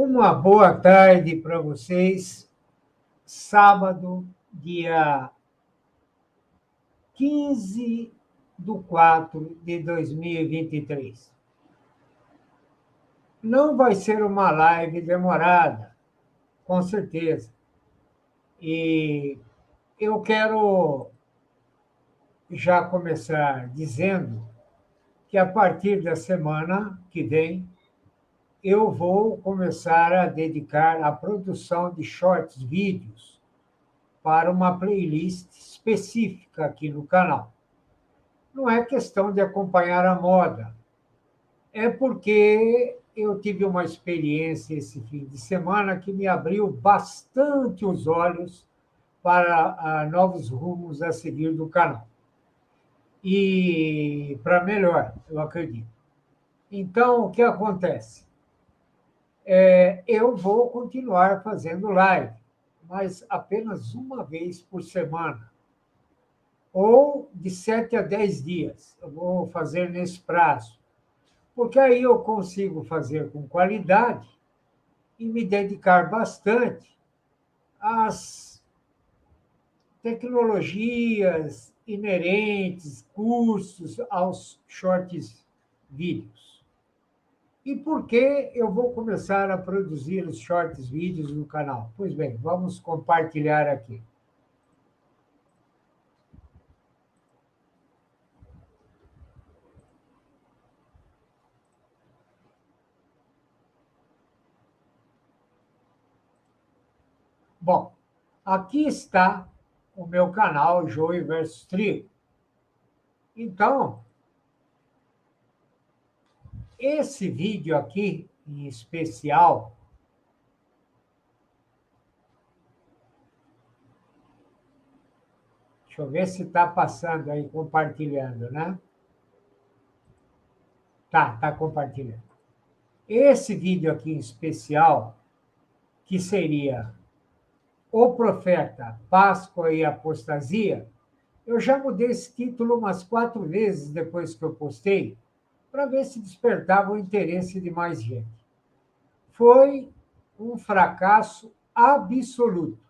Uma boa tarde para vocês. Sábado, dia 15/4/2023. Não vai ser uma live demorada, com certeza. E eu quero já começar dizendo que a partir da semana que vem eu vou começar a dedicar a produção de shorts vídeos para uma playlist específica aqui no canal. Não é questão de acompanhar a moda, é porque eu tive uma experiência esse fim de semana que me abriu bastante os olhos para novos rumos a seguir do canal. E para melhor, eu acredito. Então, o que acontece? Eu vou continuar fazendo live, mas apenas uma vez por semana, ou de 7 a 10 dias. Eu vou fazer nesse prazo, porque aí eu consigo fazer com qualidade e me dedicar bastante às tecnologias inerentes, cursos, aos shorts vídeos. E por que eu vou começar a produzir os shorts vídeos no canal? Pois bem, vamos compartilhar aqui. Bom, aqui está o meu canal Joio versus Trigo. Então, esse vídeo aqui, em especial, deixa eu ver se está passando aí, compartilhando, né? Tá compartilhando. Esse vídeo aqui em especial, que seria O Profeta, Páscoa e Apostasia, eu já mudei esse título umas 4 vezes depois que eu postei, para ver se despertava o interesse de mais gente. Foi um fracasso absoluto.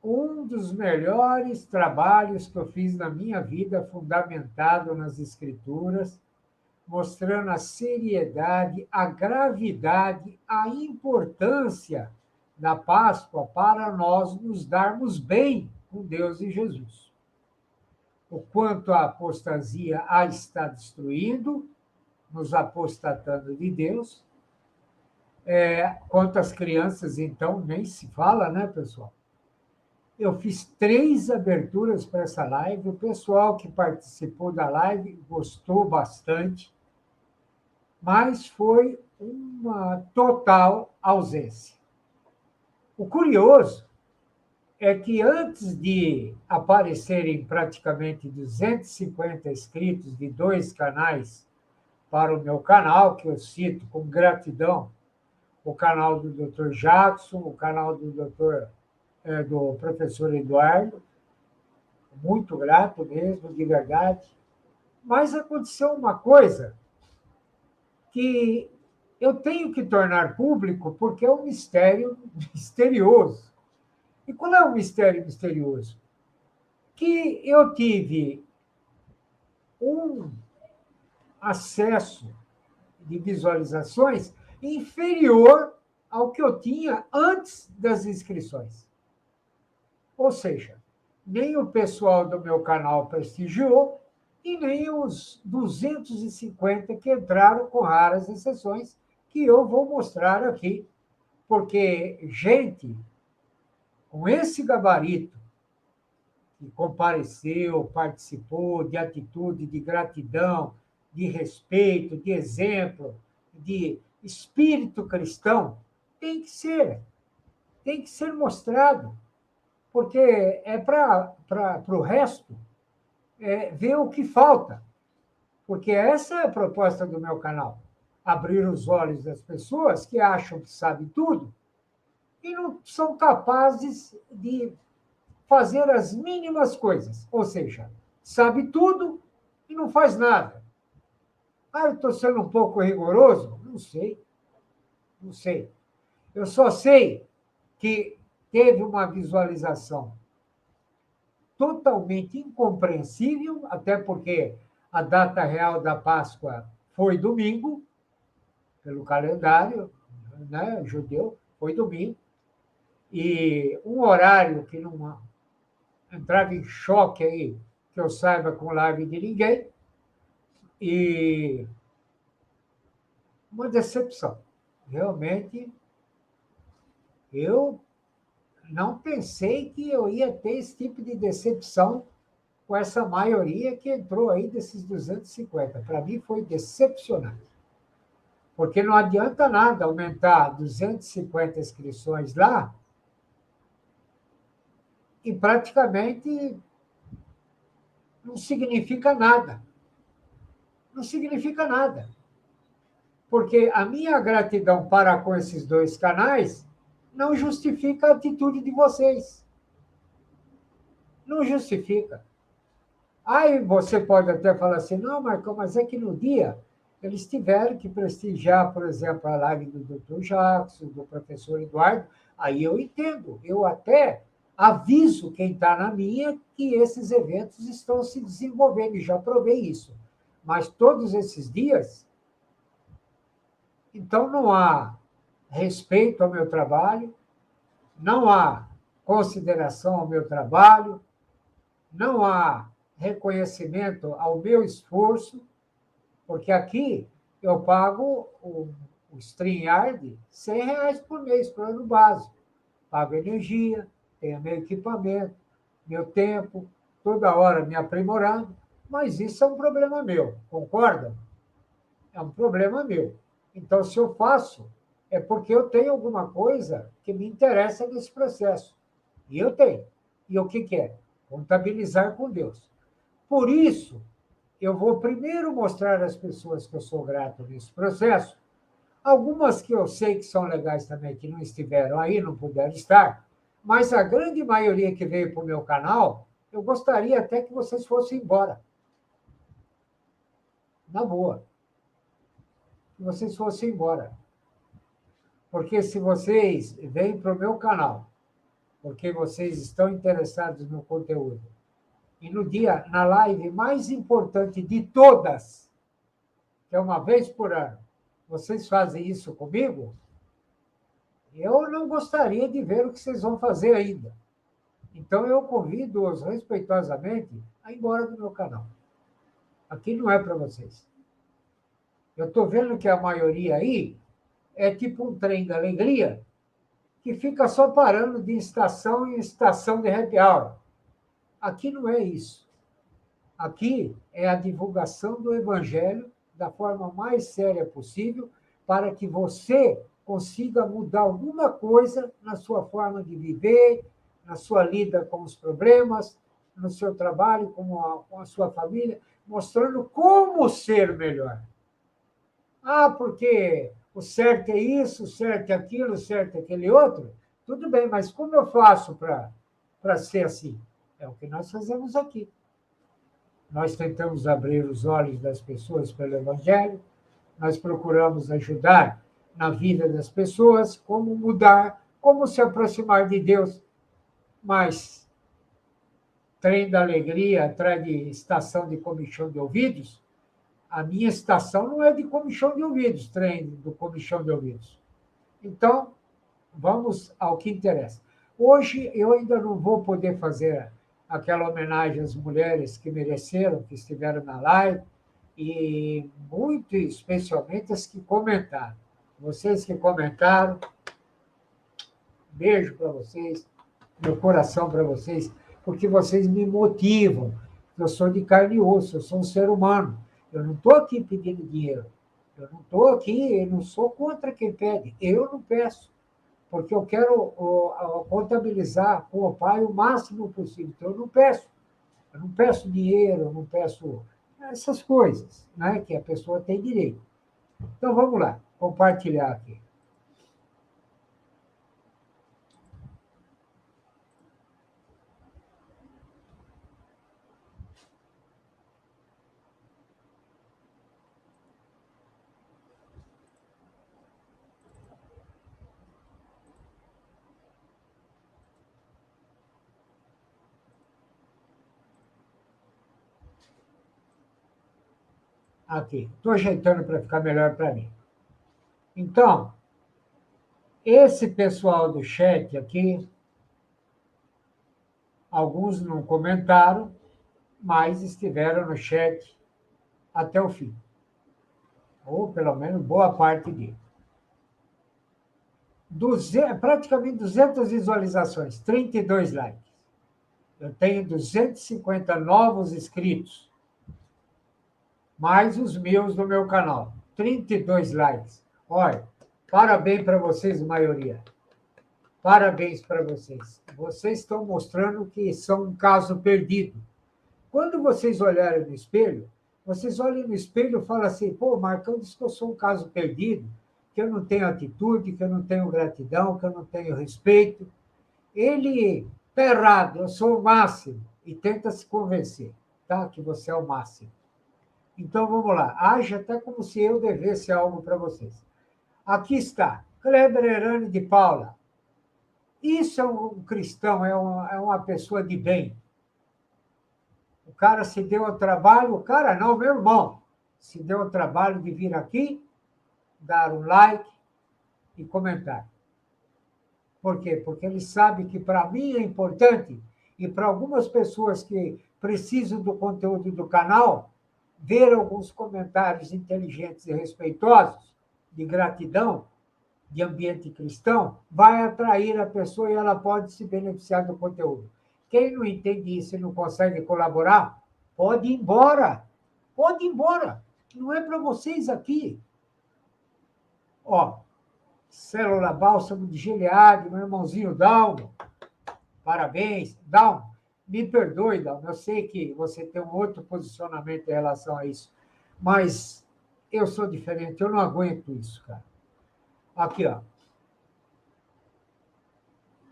Um dos melhores trabalhos que eu fiz na minha vida, fundamentado nas Escrituras, mostrando a seriedade, a gravidade, a importância da Páscoa para nós nos darmos bem com Deus e Jesus. O quanto a apostasia a está destruindo, nos apostatando de Deus. Quanto às crianças, então, nem se fala, né, pessoal? Eu fiz 3 aberturas para essa live. O pessoal que participou da live gostou bastante, mas foi uma total ausência. O curioso é que antes de aparecerem praticamente 250 inscritos de 2 canais para o meu canal, que eu cito com gratidão, o canal do Dr. Jackson, o canal do professor Eduardo, muito grato mesmo, de verdade. Mas aconteceu uma coisa que eu tenho que tornar público porque é um mistério misterioso. E qual é o mistério misterioso? Que eu tive um acesso de visualizações inferior ao que eu tinha antes das inscrições. Ou seja, nem o pessoal do meu canal prestigiou e nem os 250 que entraram, com raras exceções, que eu vou mostrar aqui. Porque gente com esse gabarito, que compareceu, participou, de atitude, de gratidão, de respeito, de exemplo, de espírito cristão, tem que ser mostrado, porque é para o resto ver o que falta, porque essa é a proposta do meu canal, abrir os olhos das pessoas que acham que sabem tudo e não são capazes de fazer as mínimas coisas, ou seja, sabe tudo e não faz nada. Eu estou sendo um pouco rigoroso? Não sei. Não sei. Eu só sei que teve uma visualização totalmente incompreensível, até porque a data real da Páscoa foi domingo, pelo calendário, né, judeu, foi domingo, e um horário que não entrava em choque aí, que eu saiba com live de ninguém, e uma decepção. Realmente, eu não pensei que eu ia ter esse tipo de decepção com essa maioria que entrou aí desses 250. Para mim foi decepcionante. Porque não adianta nada aumentar 250 inscrições lá e praticamente não significa nada. Não significa nada. Porque a minha gratidão para com esses dois canais não justifica a atitude de vocês. Não justifica. Aí você pode até falar assim, não, Marcão, mas é que no dia eles tiveram que prestigiar, por exemplo, a live do Dr. Jackson, do professor Eduardo, aí eu entendo, eu até aviso quem está na minha que esses eventos estão se desenvolvendo, e já provei isso. Mas todos esses dias, então não há respeito ao meu trabalho, não há consideração ao meu trabalho, não há reconhecimento ao meu esforço, porque aqui eu pago o StreamYard R$ 100 por mês, plano básico. Pago energia, tenho meu equipamento, meu tempo, toda hora me aprimorando, mas isso é um problema meu, concorda? É um problema meu. Então, se eu faço, é porque eu tenho alguma coisa que me interessa nesse processo. E eu tenho. E o que é? Contabilizar com Deus. Por isso, eu vou primeiro mostrar às pessoas que eu sou grato nesse processo, algumas que eu sei que são legais também, que não estiveram aí, não puderam estar, mas a grande maioria que veio para o meu canal, eu gostaria até que vocês fossem embora. Na boa. Que vocês fossem embora. Porque se vocês vêm para o meu canal, porque vocês estão interessados no conteúdo, e no dia, na live mais importante de todas, que é uma vez por ano, vocês fazem isso comigo, eu não gostaria de ver o que vocês vão fazer ainda. Então, eu convido-os respeitosamente a ir embora do meu canal. Aqui não é para vocês. Eu estou vendo que a maioria aí é tipo um trem da alegria que fica só parando de estação em estação de happy hour. Aqui não é isso. Aqui é a divulgação do Evangelho da forma mais séria possível para que você consiga mudar alguma coisa na sua forma de viver, na sua lida com os problemas, no seu trabalho, com a sua família, mostrando como ser melhor. Ah, porque o certo é isso, o certo é aquilo, o certo é aquele outro. Tudo bem, mas como eu faço para ser assim? É o que nós fazemos aqui. Nós tentamos abrir os olhos das pessoas pelo Evangelho, nós procuramos ajudar na vida das pessoas, como mudar, como se aproximar de Deus. Mas trem da alegria atrás de estação de comichão de ouvidos, a minha estação não é de comichão de ouvidos, trem do comichão de ouvidos. Então, vamos ao que interessa. Hoje eu ainda não vou poder fazer aquela homenagem às mulheres que mereceram, que estiveram na live, e muito especialmente as que comentaram. Vocês que comentaram, beijo para vocês, meu coração para vocês, porque vocês me motivam. Eu sou de carne e osso, eu sou um ser humano. Eu não estou aqui pedindo dinheiro. Eu não estou aqui, eu não sou contra quem pede. Eu não peço, porque eu quero contabilizar com o pai o máximo possível. Então, eu não peço dinheiro, eu não peço essas coisas, né, que a pessoa tem direito. Então, vamos lá, compartilhar aqui. Aqui. Estou ajeitando para ficar melhor para mim. Então, esse pessoal do chat aqui, alguns não comentaram, mas estiveram no chat até o fim. Ou, pelo menos, boa parte dele. Praticamente 200 visualizações, 32 likes. Eu tenho 250 novos inscritos, mais os meus do meu canal. 32 likes. Olha, parabéns para vocês, maioria. Parabéns para vocês. Vocês estão mostrando que são um caso perdido. Quando vocês olharem no espelho, vocês olhem no espelho e falam assim, pô, Marcão disse que eu sou um caso perdido, que eu não tenho atitude, que eu não tenho gratidão, que eu não tenho respeito. Ele está errado, eu sou o máximo, e tenta se convencer, tá? Que você é o máximo. Então, vamos lá. Age até como se eu devesse algo para vocês. Aqui está, Kleber Herani de Paula. Isso é um cristão, é uma pessoa de bem. O cara se deu ao trabalho, o cara não, meu irmão, se deu ao trabalho de vir aqui, dar um like e comentar. Por quê? Porque ele sabe que para mim é importante e para algumas pessoas que precisam do conteúdo do canal, ver alguns comentários inteligentes e respeitosos, de gratidão, de ambiente cristão, vai atrair a pessoa e ela pode se beneficiar do conteúdo. Quem não entende isso e não consegue colaborar, pode ir embora. Pode ir embora. Não é para vocês aqui. Ó, Célula Bálsamo de Gileade, meu irmãozinho Dalmo, parabéns. Dalmo, me perdoe, Dalmo, eu sei que você tem um outro posicionamento em relação a isso, mas eu sou diferente, eu não aguento isso, cara. Aqui, ó.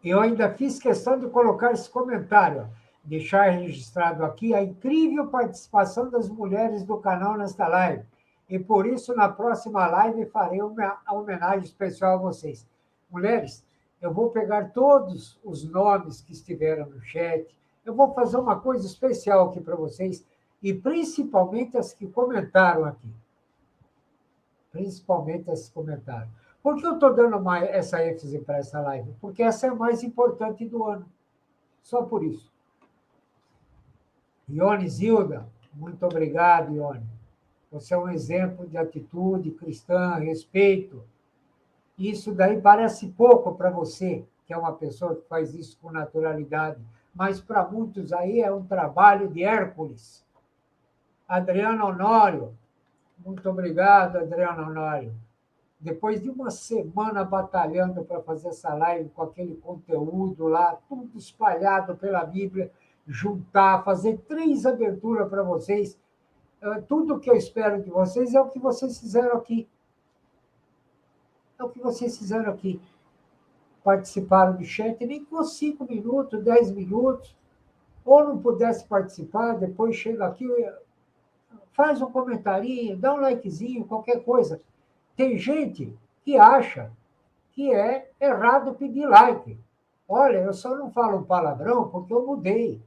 Eu ainda fiz questão de colocar esse comentário, ó, deixar registrado aqui a incrível participação das mulheres do canal nesta live. E por isso, na próxima live, farei uma homenagem especial a vocês. Mulheres, eu vou pegar todos os nomes que estiveram no chat, eu vou fazer uma coisa especial aqui para vocês, e principalmente as que comentaram aqui. Principalmente as que comentaram. Por que eu estou dando essa ênfase para essa live? Porque essa é a mais importante do ano. Só por isso. Ione Zilda, muito obrigado, Ione. Você é um exemplo de atitude cristã, respeito. Isso daí parece pouco para você, que é uma pessoa que faz isso com naturalidade, mas para muitos aí é um trabalho de Hércules. Adriano Honório, muito obrigado, Adriano Honório. Depois de uma semana batalhando para fazer essa live com aquele conteúdo lá, tudo espalhado pela Bíblia, juntar, fazer 3 aberturas para vocês. Tudo que eu espero de vocês é o que vocês fizeram aqui. É o que vocês fizeram aqui. Participaram do chat, nem com 5 minutos, 10 minutos, ou não pudesse participar, depois chega aqui, faz um comentarinho, dá um likezinho, qualquer coisa. Tem gente que acha que é errado pedir like. Olha, eu só não falo palavrão porque eu mudei.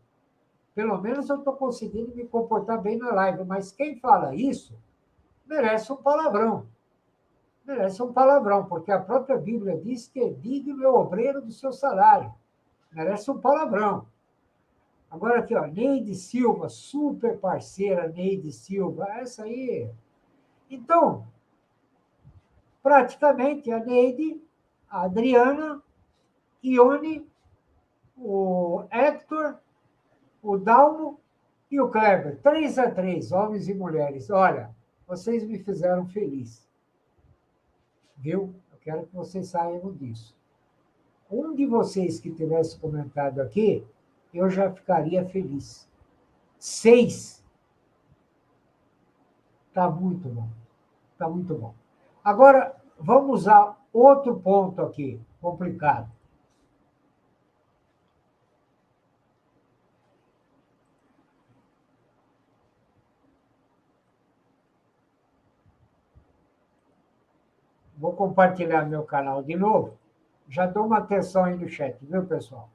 Pelo menos eu estou conseguindo me comportar bem na live, mas quem fala isso merece um palavrão. Merece um palavrão, porque a própria Bíblia diz que é digno o obreiro do seu salário. Merece um palavrão. Agora aqui, ó, Neide Silva, super parceira Neide Silva, essa aí. Então, praticamente a Neide, a Adriana, Ione, o Hector, o Dalmo e o Kleber. 3-3, homens e mulheres. Olha, vocês me fizeram feliz. Viu? Eu quero que vocês saiam disso. Um de vocês que tivesse comentado aqui, eu já ficaria feliz. 6. Está muito bom. Está muito bom. Agora, vamos a outro ponto aqui, complicado. Vou compartilhar meu canal de novo. Já dou uma atenção aí no chat, viu, pessoal?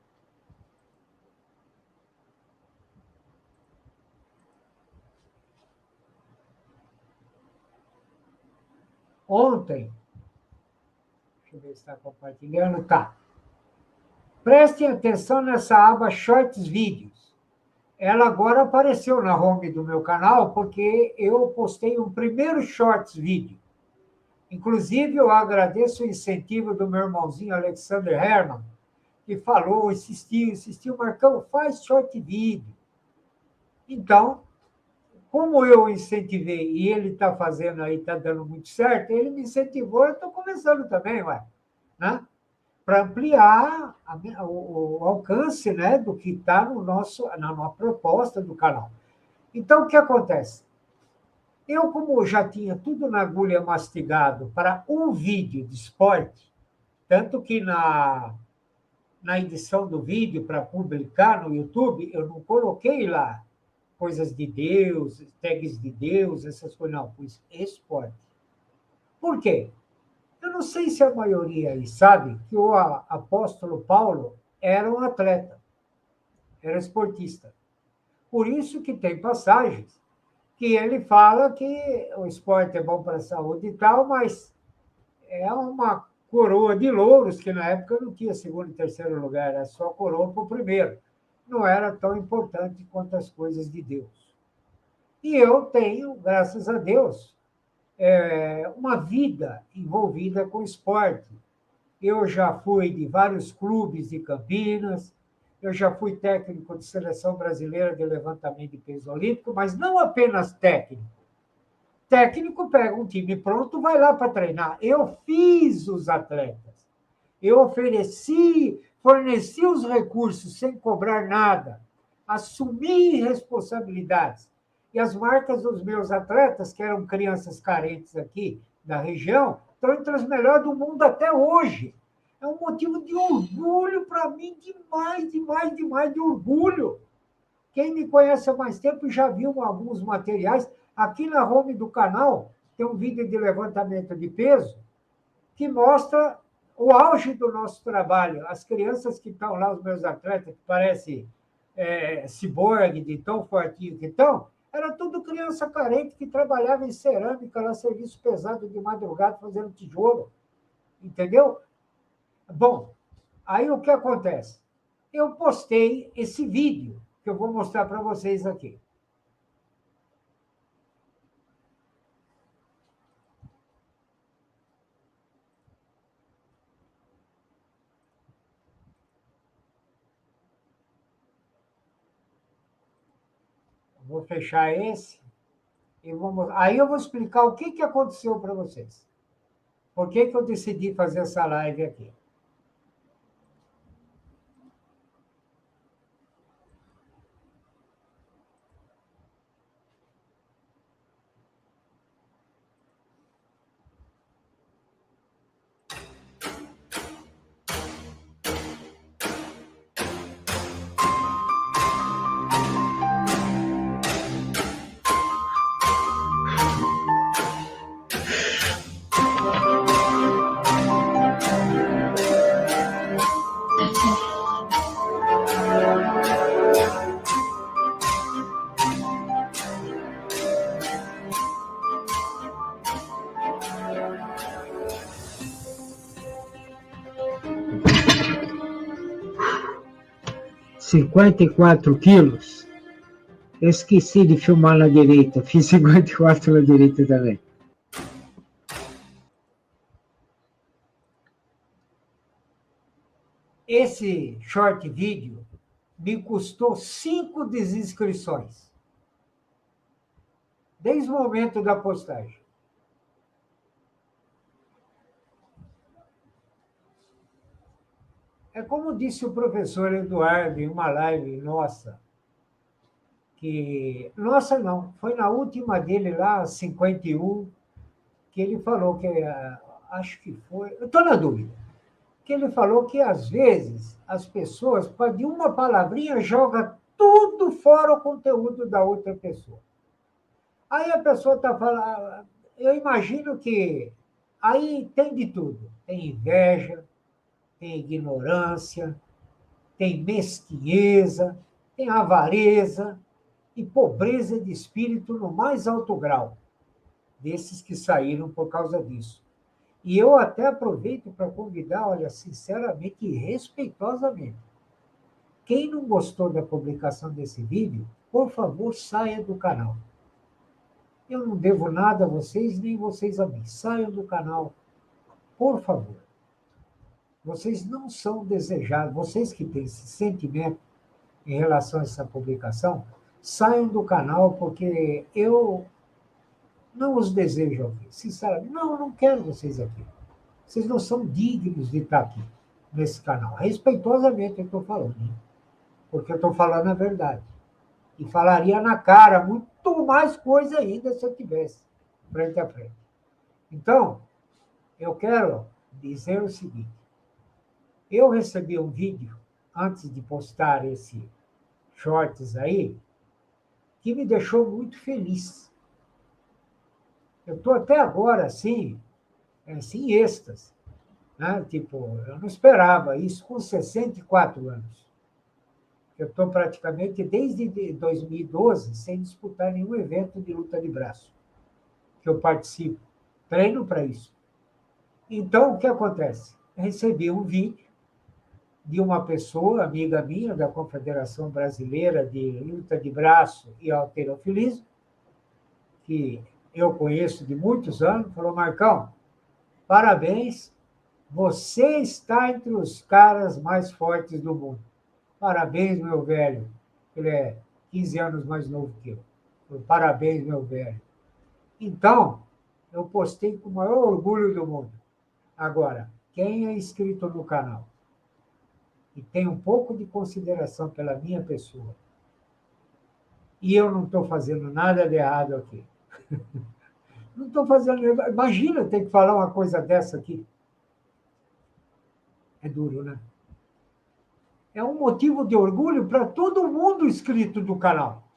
Ontem, deixa eu ver se está compartilhando, tá. Prestem atenção nessa aba Shorts Vídeos. Ela agora apareceu na home do meu canal, porque eu postei um primeiro Shorts vídeo. Inclusive, eu agradeço o incentivo do meu irmãozinho Alexander Herman, que falou, insistiu, Marcão, faz short vídeo. Então, como eu incentivei e ele está fazendo aí, está dando muito certo, ele me incentivou, eu estou começando também, ué, né? Para ampliar o alcance, né, do que está na proposta do canal. Então, o que acontece? Eu, como já tinha tudo na agulha mastigado para um vídeo de esporte, tanto que na edição do vídeo para publicar no YouTube, eu não coloquei lá coisas de Deus, tags de Deus, essas coisas, não, pus esporte. Por quê? Eu não sei se a maioria aí sabe que o apóstolo Paulo era um atleta, era esportista. Por isso que tem passagens que ele fala que o esporte é bom para a saúde e tal, mas é uma coroa de louros, que na época não tinha segundo e terceiro lugar, era só coroa para o primeiro. Não era tão importante quanto as coisas de Deus. E eu tenho, graças a Deus, uma vida envolvida com esporte. Eu já fui de vários clubes de Campinas, eu já fui técnico de seleção brasileira de levantamento de peso olímpico, mas não apenas técnico. Técnico pega um time pronto, vai lá para treinar. Eu fiz os atletas. Eu forneci os recursos sem cobrar nada. Assumi responsabilidades. E as marcas dos meus atletas, que eram crianças carentes aqui da região, estão entre as melhores do mundo até hoje. É um motivo de orgulho para mim, demais, demais, demais de orgulho. Quem me conhece há mais tempo já viu alguns materiais. Aqui na home do canal tem um vídeo de levantamento de peso que mostra o auge do nosso trabalho. As crianças que estão lá, os meus atletas, que parecem ciborgue, de tão fortinho que estão, era tudo criança carente que trabalhava em cerâmica, lá, serviço pesado de madrugada, fazendo tijolo. Entendeu? Bom, aí o que acontece? Eu postei esse vídeo que eu vou mostrar para vocês aqui. Vou fechar esse e aí eu vou explicar o que aconteceu para vocês. Por que eu decidi fazer essa live aqui? ...54 quilos. Eu esqueci de filmar na direita. Fiz 54 na direita também. Esse short vídeo me custou 5 desinscrições. Desde o momento da postagem. É como disse o professor Eduardo em uma live nossa, que... Nossa, não, foi na última dele lá, 51, que ele falou que... Acho que foi... Eu estou na dúvida. Que ele falou que, às vezes, as pessoas, de uma palavrinha, jogam tudo fora o conteúdo da outra pessoa. Aí a pessoa está falando... Eu imagino que aí tem de tudo. Tem inveja, tem ignorância, tem mesquinheza, tem avareza e pobreza de espírito no mais alto grau, desses que saíram por causa disso. E eu até aproveito para convidar, olha, sinceramente e respeitosamente, quem não gostou da publicação desse vídeo, por favor, saia do canal. Eu não devo nada a vocês, nem vocês a mim. Saiam do canal, por favor. Vocês não são desejados, vocês que têm esse sentimento em relação a essa publicação, saiam do canal, porque eu não os desejo aqui. Sinceramente, não quero vocês aqui. Vocês não são dignos de estar aqui, nesse canal. Respeitosamente eu estou falando, hein? Porque eu estou falando a verdade. E falaria na cara muito mais coisa ainda se eu tivesse frente a frente. Então, eu quero dizer o seguinte. Eu recebi um vídeo, antes de postar esse shorts aí, que me deixou muito feliz. Eu estou até agora, assim, em êxtase. Né? Tipo, eu não esperava isso com 64 anos. Eu estou praticamente, desde 2012, sem disputar nenhum evento de luta de braço que eu participo. Treino para isso. Então, o que acontece? Eu recebi um vídeo de uma pessoa, amiga minha, da Confederação Brasileira de Luta de Braço e Halterofilismo, que eu conheço de muitos anos, falou: Marcão, parabéns, você está entre os caras mais fortes do mundo. Parabéns, meu velho. Ele é 15 anos mais novo que eu. Falou: parabéns, meu velho. Então, eu postei com o maior orgulho do mundo. Agora, quem é inscrito no canal e tem um pouco de consideração pela minha pessoa, e eu não estou fazendo nada de errado aqui. Não estou fazendo... Imagina eu ter que falar uma coisa dessa aqui. É duro, né? É um motivo de orgulho para todo mundo inscrito do canal.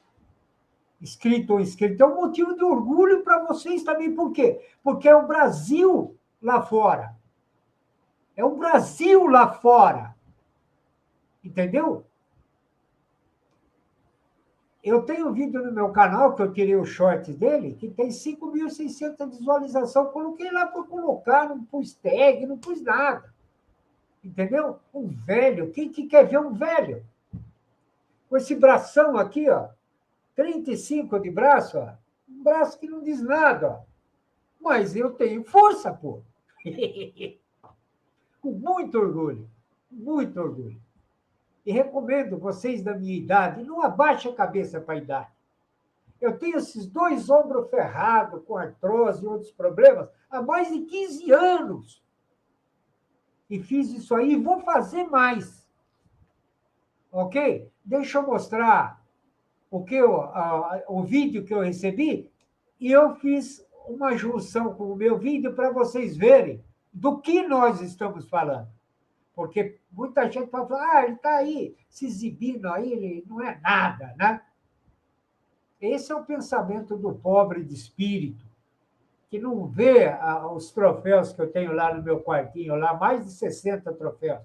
Inscrito ou inscrito. É um motivo de orgulho para vocês também. Por quê? Porque é o Brasil lá fora. É o Brasil lá fora. Entendeu? Eu tenho um vídeo no meu canal, que eu tirei o short dele, que tem 5.600 visualizações. Coloquei lá para colocar, não pus tag, não pus nada. Entendeu? Um velho. Quem que quer ver um velho? Com esse bração aqui, ó. 35 de braço, ó. Um braço que não diz nada, ó. Mas eu tenho força, pô. Com muito orgulho. Muito orgulho. E recomendo vocês da minha idade, não abaixe a cabeça para a idade. Eu tenho esses 2 ombros ferrados, com artrose e outros problemas, há mais de 15 anos. E fiz isso aí e vou fazer mais. Ok? Deixa eu mostrar o vídeo que eu recebi, e eu fiz uma junção com o meu vídeo para vocês verem do que nós estamos falando. Porque muita gente vai falar: ele está aí se exibindo aí, ele não é nada, né? Esse é o pensamento do pobre de espírito, que não vê os troféus que eu tenho lá no meu quartinho, lá, mais de 60 troféus.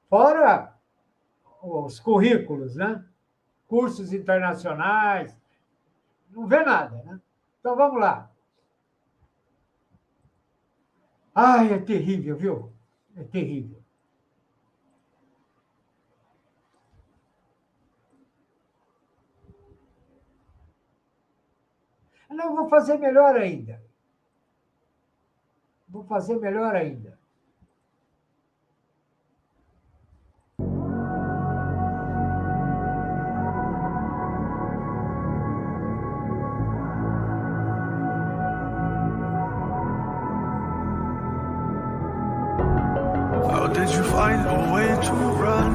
Fora os currículos, né? Cursos internacionais, não vê nada, né? Então, vamos lá. Ai, é terrível, viu? É terrível. Não, vou fazer melhor ainda. Vou fazer melhor ainda. How did you find a way to run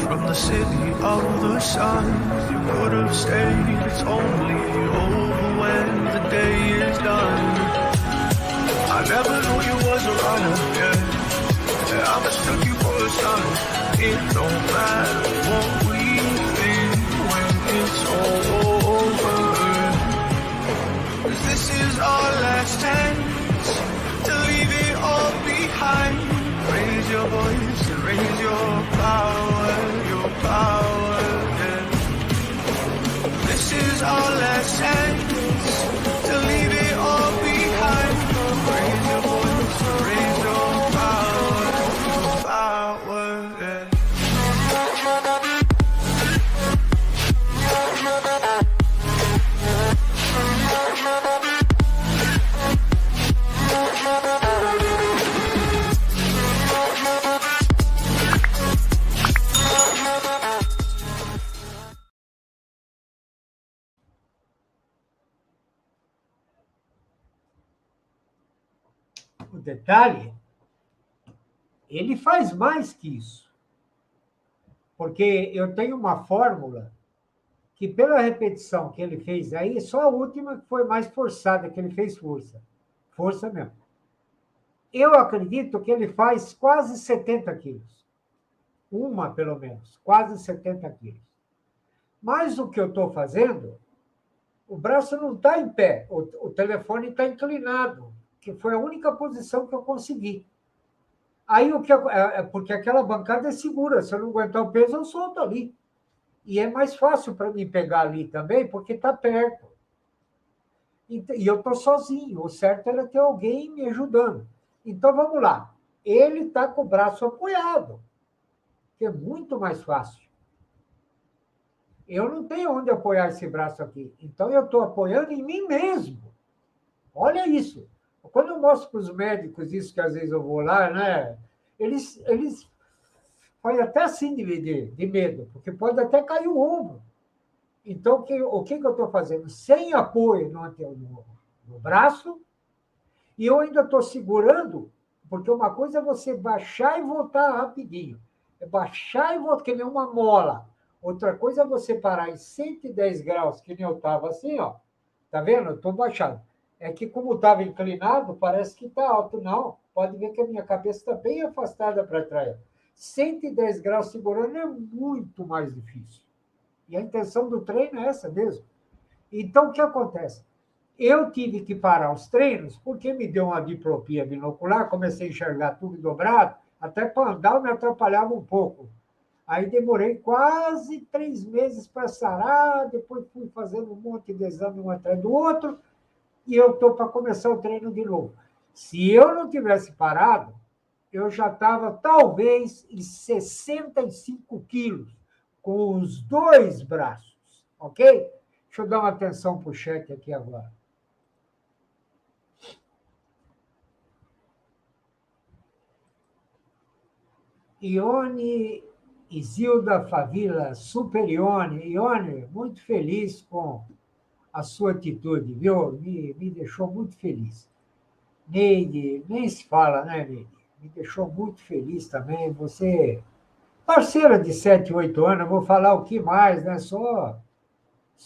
from the city of the sun? You could have stayed, it's only over when the day is done. I never knew you was a runner, yeah. I mistook you for a son. It don't matter what we think when it's all over. 'Cause this is our last chance to leave it all behind. Raise your voice and raise your power, yeah. This is our last chance to leave it all behind. Raise your voice. power, yeah. O detalhe, ele faz mais que isso. Porque eu tenho uma fórmula que, pela repetição que ele fez aí, só a última que foi mais forçada, que ele fez força. Força mesmo. Eu acredito que ele faz quase 70 quilos. Uma, pelo menos, quase 70 quilos. Mas o que eu estou fazendo, o braço não está em pé, o telefone está inclinado, que foi a única posição que eu consegui. Aí, porque aquela bancada é segura, se eu não aguentar o peso, eu solto ali. E é mais fácil para mim pegar ali também, porque está perto. E eu estou sozinho, o certo era ter alguém me ajudando. Então, vamos lá. Ele está com o braço apoiado, que é muito mais fácil. Eu não tenho onde apoiar esse braço aqui. Então, eu estou apoiando em mim mesmo. Olha isso. Quando eu mostro para os médicos isso, que às vezes eu vou lá, né? Eles fazem até assim de medo, porque pode até cair o ombro. Então, o que eu estou fazendo? Sem apoio no braço, e eu ainda estou segurando, porque uma coisa é você baixar e voltar rapidinho. É baixar e voltar, que nem uma mola. Outra coisa é você parar em 110 graus, que nem eu estava assim, ó. Tá vendo? Eu estou baixado. É que como estava inclinado, parece que está alto. Não, pode ver que a minha cabeça está bem afastada para trás. 110 graus segurando é muito mais difícil. E a intenção do treino é essa mesmo. Então, o que acontece? Eu tive que parar os treinos porque me deu uma diplopia binocular, comecei a enxergar tudo dobrado, até para andar eu me atrapalhava um pouco. Aí demorei quase 3 meses para sarar, depois fui fazendo um monte de exame um atrás do outro, e eu estou para começar o treino de novo. Se eu não tivesse parado, eu já estava talvez em 65 quilos, com os 2 braços, ok? Deixa eu dar uma atenção para o chat aqui agora. Ione Isilda Favila, Super Ione. Ione, muito feliz com a sua atitude, viu? Me deixou muito feliz. Neide, nem se fala, né, Neide? Me deixou muito feliz também. Você, parceira de 7, 8 anos, eu vou falar o que mais, né? Só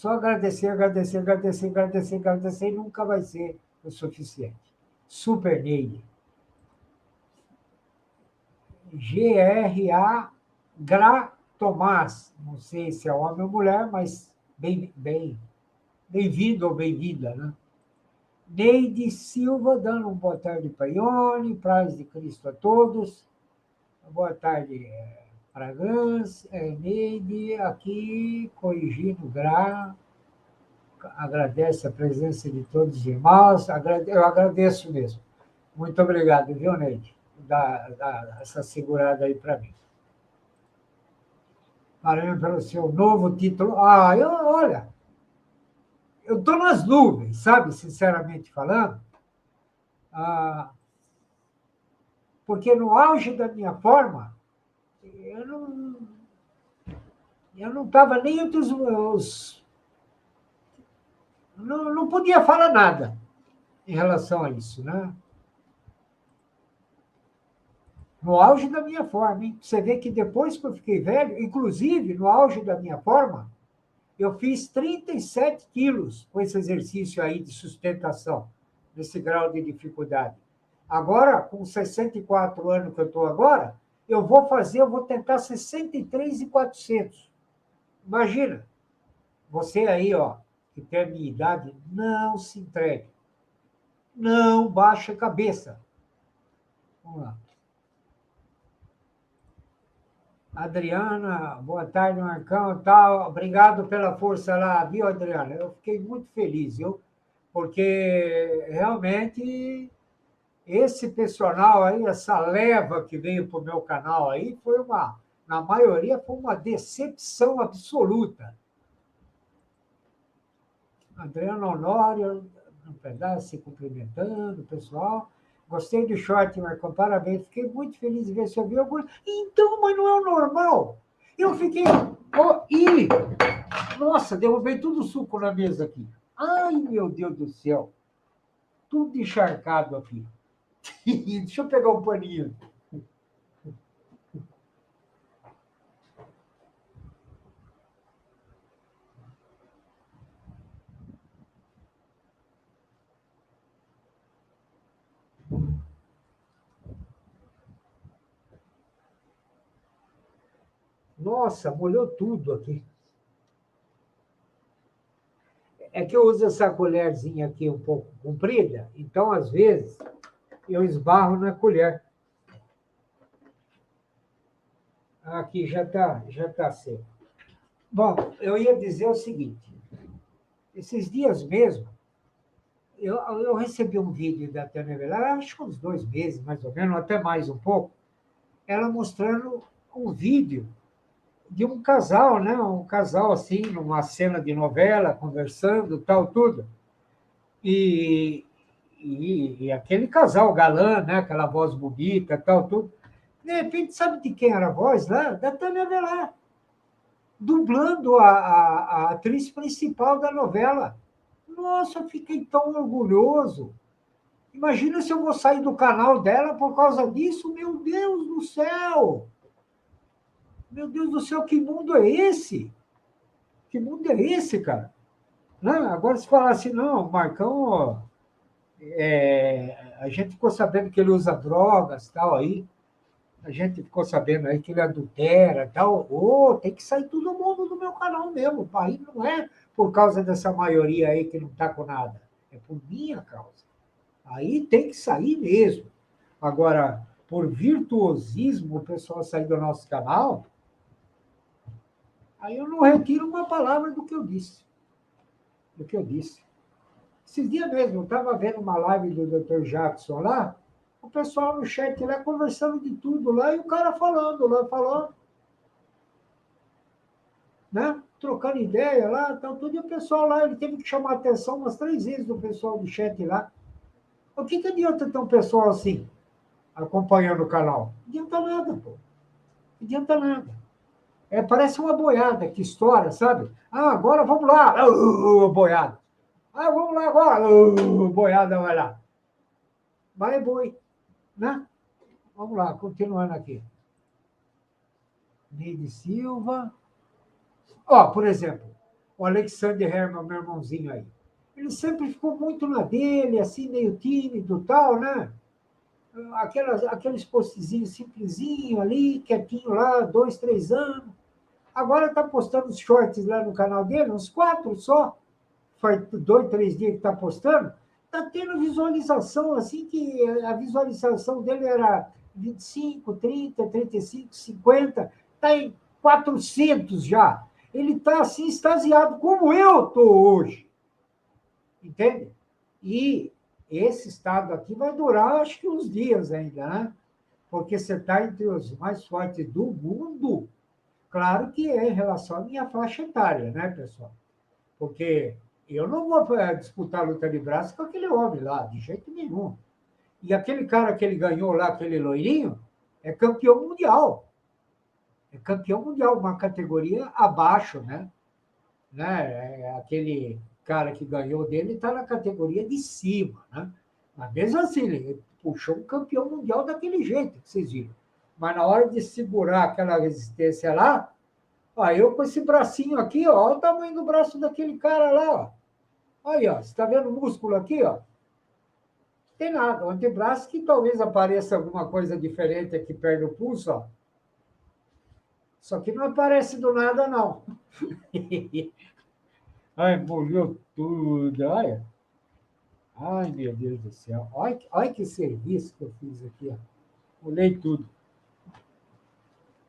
agradecer, agradecer, agradecer, agradecer, agradecer, e nunca vai ser o suficiente. Super Neide. GRA Gra Tomás, não sei se é homem ou mulher, mas bem-vindo ou bem-vinda, né? Neide Silva, dando uma boa tarde para Ione, paz de Cristo a todos. Boa tarde, Fragrância, Neide, aqui, corrigindo o Gra, agradece a presença de todos os irmãos, eu agradeço mesmo. Muito obrigado, viu, Neide? Dá essa segurada aí para mim. Parabéns pelo seu novo título. Olha, eu estou nas nuvens, sabe, sinceramente falando, porque no auge da minha forma, eu não estava nem entre os... Não podia falar nada em relação a isso, né? No auge da minha forma, hein? Você vê que depois que eu fiquei velho, inclusive no auge da minha forma, eu fiz 37 quilos com esse exercício aí de sustentação, nesse grau de dificuldade. Agora, com 64 anos que eu estou agora, eu vou tentar 63,400. Imagina, você aí, ó, que tem a minha idade, não se entregue. Não baixe a cabeça. Vamos lá. Adriana, boa tarde, Marcão, tal. Obrigado pela força lá, viu, Adriana? Eu fiquei muito feliz, viu? Porque realmente esse personal aí, essa leva que veio para o meu canal aí, na maioria, foi uma decepção absoluta. Adriano Honório, um pedaço, se cumprimentando, o pessoal. Gostei do short, Marcão, parabéns. Fiquei muito feliz de ver seu vídeo. Então, mas não é o normal. Eu fiquei... Nossa, derrubei tudo o suco na mesa aqui. Ai, meu Deus do céu. Tudo encharcado aqui. Deixa eu pegar um paninho. Nossa, molhou tudo aqui. É que eu uso essa colherzinha aqui um pouco comprida, então, às vezes, eu esbarro na colher. Aqui já tá seco. Bom, eu ia dizer o seguinte. Esses dias mesmo, eu recebi um vídeo da Tânia Velar, acho que uns 2 meses, mais ou menos, até mais um pouco, ela mostrando um vídeo de um casal, né? Um casal assim, numa cena de novela, conversando, tal, tudo. E aquele casal galã, né? Aquela voz bonita, tal, tudo. De repente, sabe de quem era a voz lá? Da Tânia Velar, dublando a atriz principal da novela. Nossa, eu fiquei tão orgulhoso. Imagina se eu vou sair do canal dela por causa disso. Meu Deus do céu! Meu Deus do céu, que mundo é esse? Que mundo é esse, cara? Não, agora, se falar assim, não, o Marcão, ó, a gente ficou sabendo que ele usa drogas, tal, aí. A gente ficou sabendo aí que ele adultera, tal. Tem que sair todo mundo do meu canal mesmo. Aí não é por causa dessa maioria aí que não está com nada. É por minha causa. Aí tem que sair mesmo. Agora, por virtuosismo, o pessoal sair do nosso canal, aí eu não retiro uma palavra do que eu disse. Do que eu disse. Esses dias mesmo, eu estava vendo uma live do Dr. Jackson lá, o pessoal no chat lá conversando de tudo lá, e o cara falando, né? Trocando ideia lá, tal, tudo, e o pessoal lá, ele teve que chamar a atenção umas 3 vezes do pessoal do chat lá. O que adianta ter um pessoal assim, acompanhando o canal? Não adianta nada, pô. Não adianta nada. Parece uma boiada que estoura, sabe? Agora vamos lá, boiada. Vamos lá agora, boiada vai lá. Vai, boi, né? Vamos lá, continuando aqui. Neide Silva. Por exemplo, o Alexander Herman, meu irmãozinho aí. Ele sempre ficou muito na dele, assim, meio tímido e tal, né? Aqueles postzinhos simplesinhos ali, quietinho lá, 2, 3 anos. Agora está postando os shorts lá no canal dele, uns 4 só. Faz 2, 3 dias que está postando. Está tendo visualização, assim, que a visualização dele era 25, 30, 35, 50. Está em 400 já. Ele está, assim, extasiado, como eu estou hoje. Entende? E esse estado aqui vai durar, acho que uns dias ainda, né? Porque você está entre os mais fortes do mundo. Claro que é em relação à minha faixa etária, né, pessoal? Porque eu não vou disputar a luta de braço com aquele homem lá, de jeito nenhum. E aquele cara que ele ganhou lá, aquele loirinho, é campeão mundial. É campeão mundial, uma categoria abaixo, né? Aquele cara que ganhou dele está na categoria de cima, né? Mas mesmo assim, ele puxou um campeão mundial daquele jeito, que vocês viram. Mas na hora de segurar aquela resistência lá, eu com esse bracinho aqui, olha o tamanho do braço daquele cara lá, ó. Aí, ó, você está vendo o músculo aqui, ó? Não tem nada, o antebraço que talvez apareça alguma coisa diferente aqui perto do pulso, ó. Só que não aparece do nada, não. Ai, molhou tudo, olha. Ai, meu Deus do céu. Olha que serviço que eu fiz aqui, ó. Molhei tudo.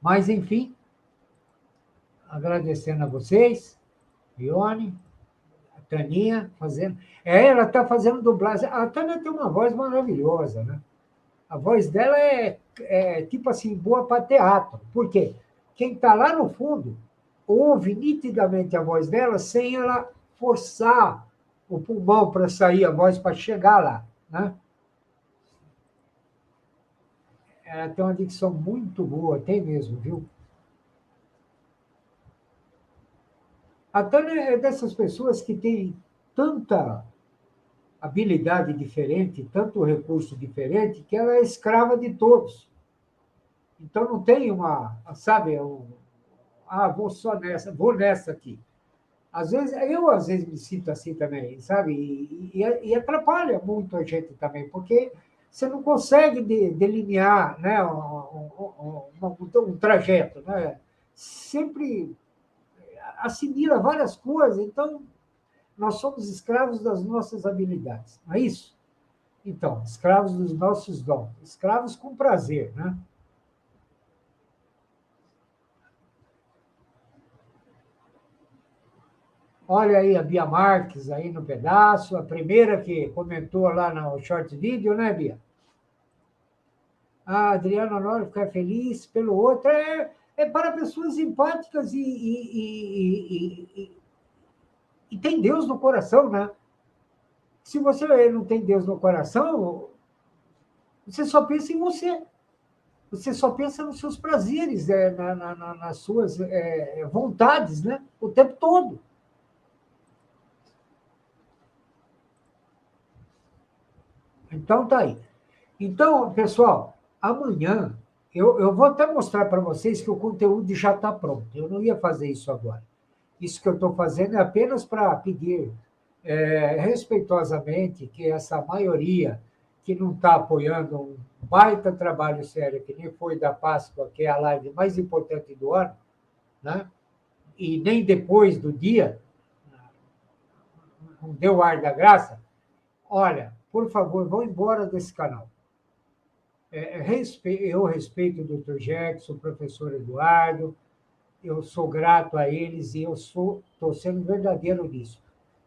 Mas, enfim, agradecendo a vocês, Ione, a Taninha, fazendo... ela está fazendo dublagem. A Tânia tem uma voz maravilhosa, né? A voz dela é tipo assim, boa para teatro. Por quê? Quem está lá no fundo ouve nitidamente a voz dela sem ela forçar o pulmão para sair a voz para chegar lá, né? Ela tem uma dicção muito boa, tem mesmo, viu? A Tânia é dessas pessoas que tem tanta habilidade diferente, tanto recurso diferente, que ela é escrava de todos. Então não tem uma, sabe, vou só nessa, vou nessa aqui. Às vezes me sinto assim também, sabe? E atrapalha muito a gente também, porque você não consegue delinear, né, um trajeto, né? Sempre assimila várias coisas, então nós somos escravos das nossas habilidades, não é isso? Então, escravos dos nossos dons, escravos com prazer, né? Olha aí a Bia Marques aí no pedaço, a primeira que comentou lá no short video, né, Bia? A Adriana Honório ficar feliz pelo outro é para pessoas empáticas e tem Deus no coração, né? Se você não tem Deus no coração, você só pensa em você. Você só pensa nos seus prazeres, nas suas vontades, né? O tempo todo. Então, tá aí. Então, pessoal, amanhã eu vou até mostrar para vocês que o conteúdo já está pronto. Eu não ia fazer isso agora. Isso que eu estou fazendo é apenas para pedir respeitosamente que essa maioria que não está apoiando um baita trabalho sério, que nem foi da Páscoa, que é a live mais importante do ano, né? E nem depois do dia, não deu ar da graça, olha, por favor, vão embora desse canal. Eu respeito o Dr. Jackson, o professor Eduardo, eu sou grato a eles e eu estou sendo verdadeiro nisso.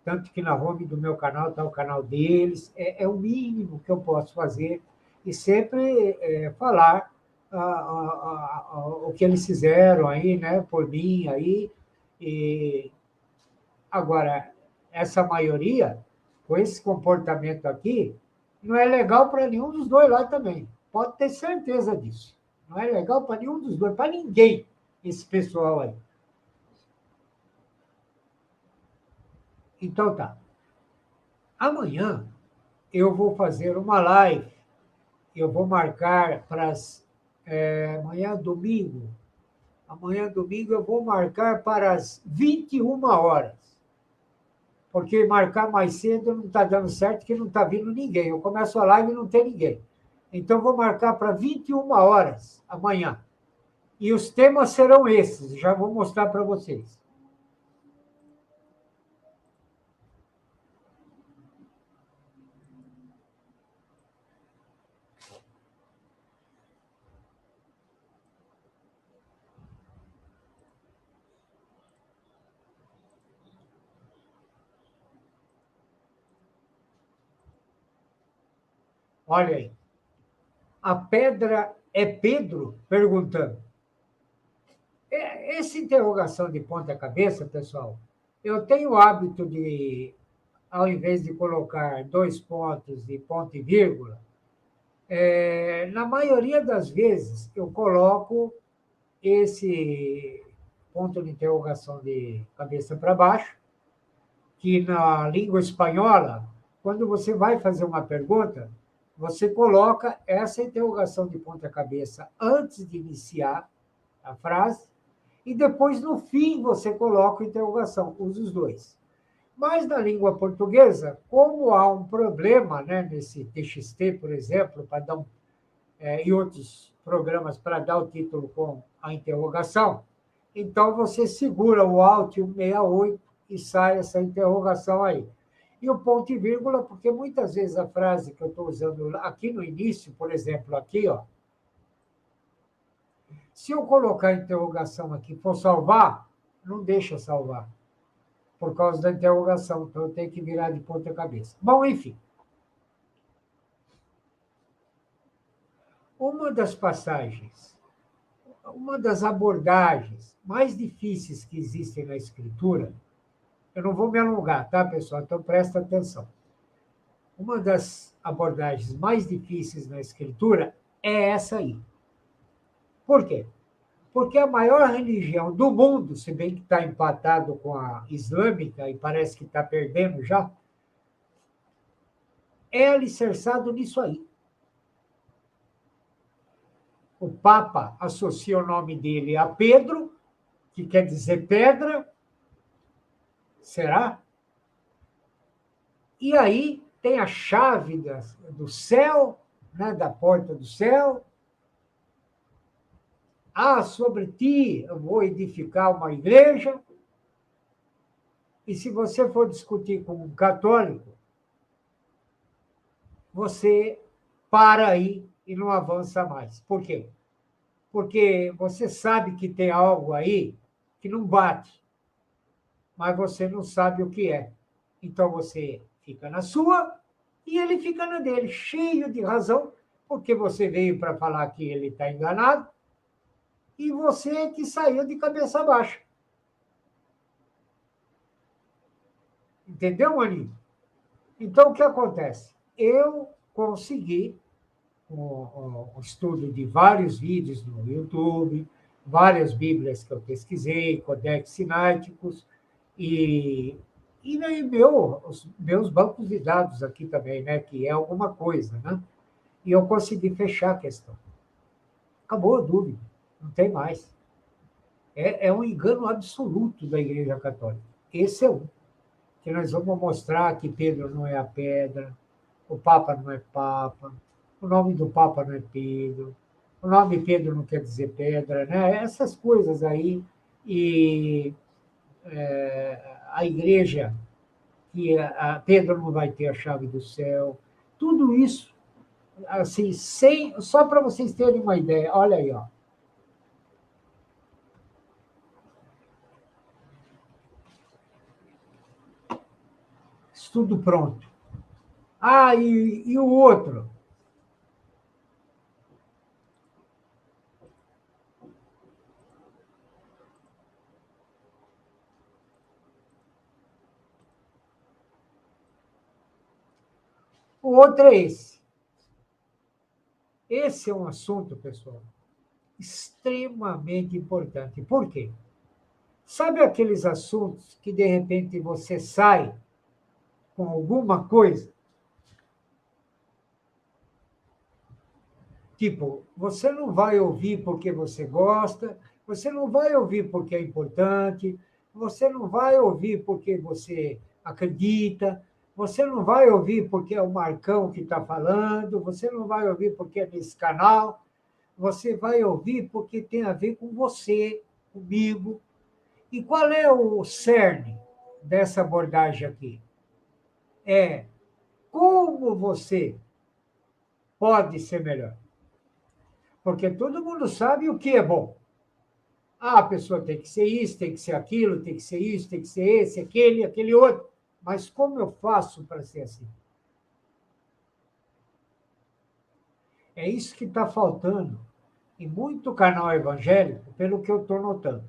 Tanto que na home do meu canal está o canal deles, é o mínimo que eu posso fazer e sempre falar o que eles fizeram aí, né, por mim aí. E agora, essa maioria, com esse comportamento aqui, não é legal para nenhum dos dois lá também. Pode ter certeza disso. Não é legal para nenhum dos dois, para ninguém, esse pessoal aí. Então tá. Amanhã eu vou fazer uma live. Eu vou marcar para amanhã domingo. Amanhã domingo eu vou marcar para as 21 horas. Porque marcar mais cedo não está dando certo, que não está vindo ninguém. Eu começo a live e não tem ninguém. Então, vou marcar para 21 horas amanhã. E os temas serão esses, já vou mostrar para vocês. Olha aí. A pedra é Pedro? Perguntando. Essa interrogação de ponta cabeça, pessoal, eu tenho o hábito de, ao invés de colocar 2 pontos e ponto e vírgula, na maioria das vezes eu coloco esse ponto de interrogação de cabeça para baixo, que na língua espanhola, quando você vai fazer uma pergunta, você coloca essa interrogação de ponta cabeça antes de iniciar a frase, e depois, no fim, você coloca a interrogação, usa os dois. Mas na língua portuguesa, como há um problema, né, nesse TXT, por exemplo, para dar e outros programas para dar o título com a interrogação, então você segura o Alt 168 e sai essa interrogação aí. E o ponto e vírgula, porque muitas vezes a frase que eu estou usando aqui no início, por exemplo, aqui, ó, se eu colocar a interrogação aqui for salvar, não deixa salvar, por causa da interrogação, então eu tenho que virar de ponta cabeça. Bom, enfim. uma das passagens, uma das abordagens mais difíceis que existem na Escritura, eu não vou me alongar, tá, pessoal? Então, presta atenção. Uma das abordagens mais difíceis na Escritura é essa aí. Por quê? Porque a maior religião do mundo, se bem que está empatado com a islâmica e parece que está perdendo já, é alicerçado nisso aí. O Papa associa o nome dele a Pedro, que quer dizer pedra. Será? E aí tem a chave do céu, né, da porta do céu. Ah, sobre ti eu vou edificar uma igreja. E se você for discutir com um católico, você para aí e não avança mais. Por quê? Porque você sabe que tem algo aí que não bate, mas você não sabe o que é. Então você fica na sua e ele fica na dele, cheio de razão, porque você veio para falar que ele está enganado e você que saiu de cabeça baixa. Entendeu, Maninho? Então, o que acontece? Eu consegui, com o estudo de vários vídeos no YouTube, várias bíblias que eu pesquisei, codex sináticos, e os meus bancos de dados aqui também, né, que é alguma coisa, né? E eu consegui fechar a questão. Acabou a dúvida, não tem mais. É um engano absoluto da Igreja Católica. Esse é um. Que nós vamos mostrar que Pedro não é a pedra, o Papa não é Papa, o nome do Papa não é Pedro, o nome Pedro não quer dizer pedra, né? Essas coisas aí. E a igreja, que a Pedro não vai ter a chave do céu, tudo isso, assim, só para vocês terem uma ideia, olha aí, ó. Estudo pronto. Ah, e o outro? O outro é esse. Esse é um assunto, pessoal, extremamente importante. Por quê? Sabe aqueles assuntos que, de repente, você sai com alguma coisa? Tipo, você não vai ouvir porque você gosta, você não vai ouvir porque é importante, você não vai ouvir porque você acredita, você não vai ouvir porque é o Marcão que está falando, você não vai ouvir porque é nesse canal, você vai ouvir porque tem a ver com você, comigo. E qual é o cerne dessa abordagem aqui? É como você pode ser melhor. Porque todo mundo sabe o que é bom. Ah, a pessoa tem que ser isso, tem que ser aquilo, tem que ser isso, tem que ser esse, aquele outro. Mas como eu faço para ser assim? É isso que está faltando em muito canal evangélico, pelo que eu estou notando.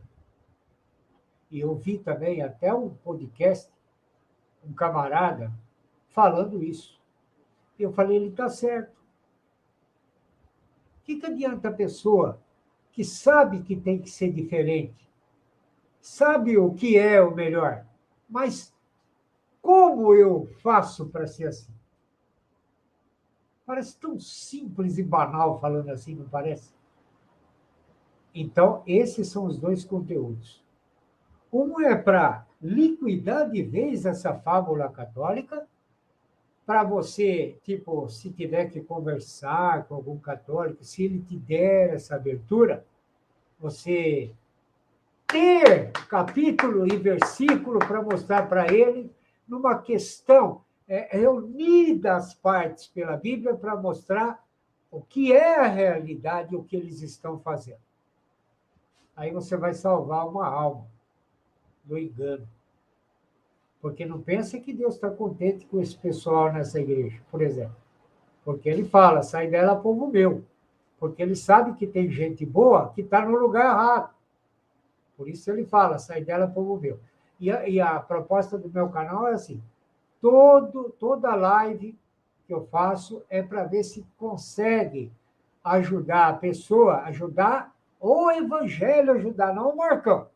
E eu vi também até um podcast, um camarada, falando isso. Eu falei, ele está certo. O que adianta a pessoa que sabe que tem que ser diferente, sabe o que é o melhor, mas como eu faço para ser assim? Parece tão simples e banal falando assim, não parece? Então, esses são os dois conteúdos. Um é para liquidar de vez essa fábula católica, para você, tipo, se tiver que conversar com algum católico, se ele te der essa abertura, você ter capítulo e versículo para mostrar para ele numa questão, reunir as partes pela Bíblia para mostrar o que é a realidade e o que eles estão fazendo. Aí você vai salvar uma alma do engano. Porque não pensa que Deus está contente com esse pessoal nessa igreja, por exemplo. Porque ele fala, sai dela, povo meu. porque ele sabe que tem gente boa que está no lugar errado. Por isso ele fala, sai dela, povo meu. E a proposta do meu canal é assim, toda live que eu faço é para ver se consegue ajudar a pessoa, ajudar o evangelho, ajudar, não o Marcão.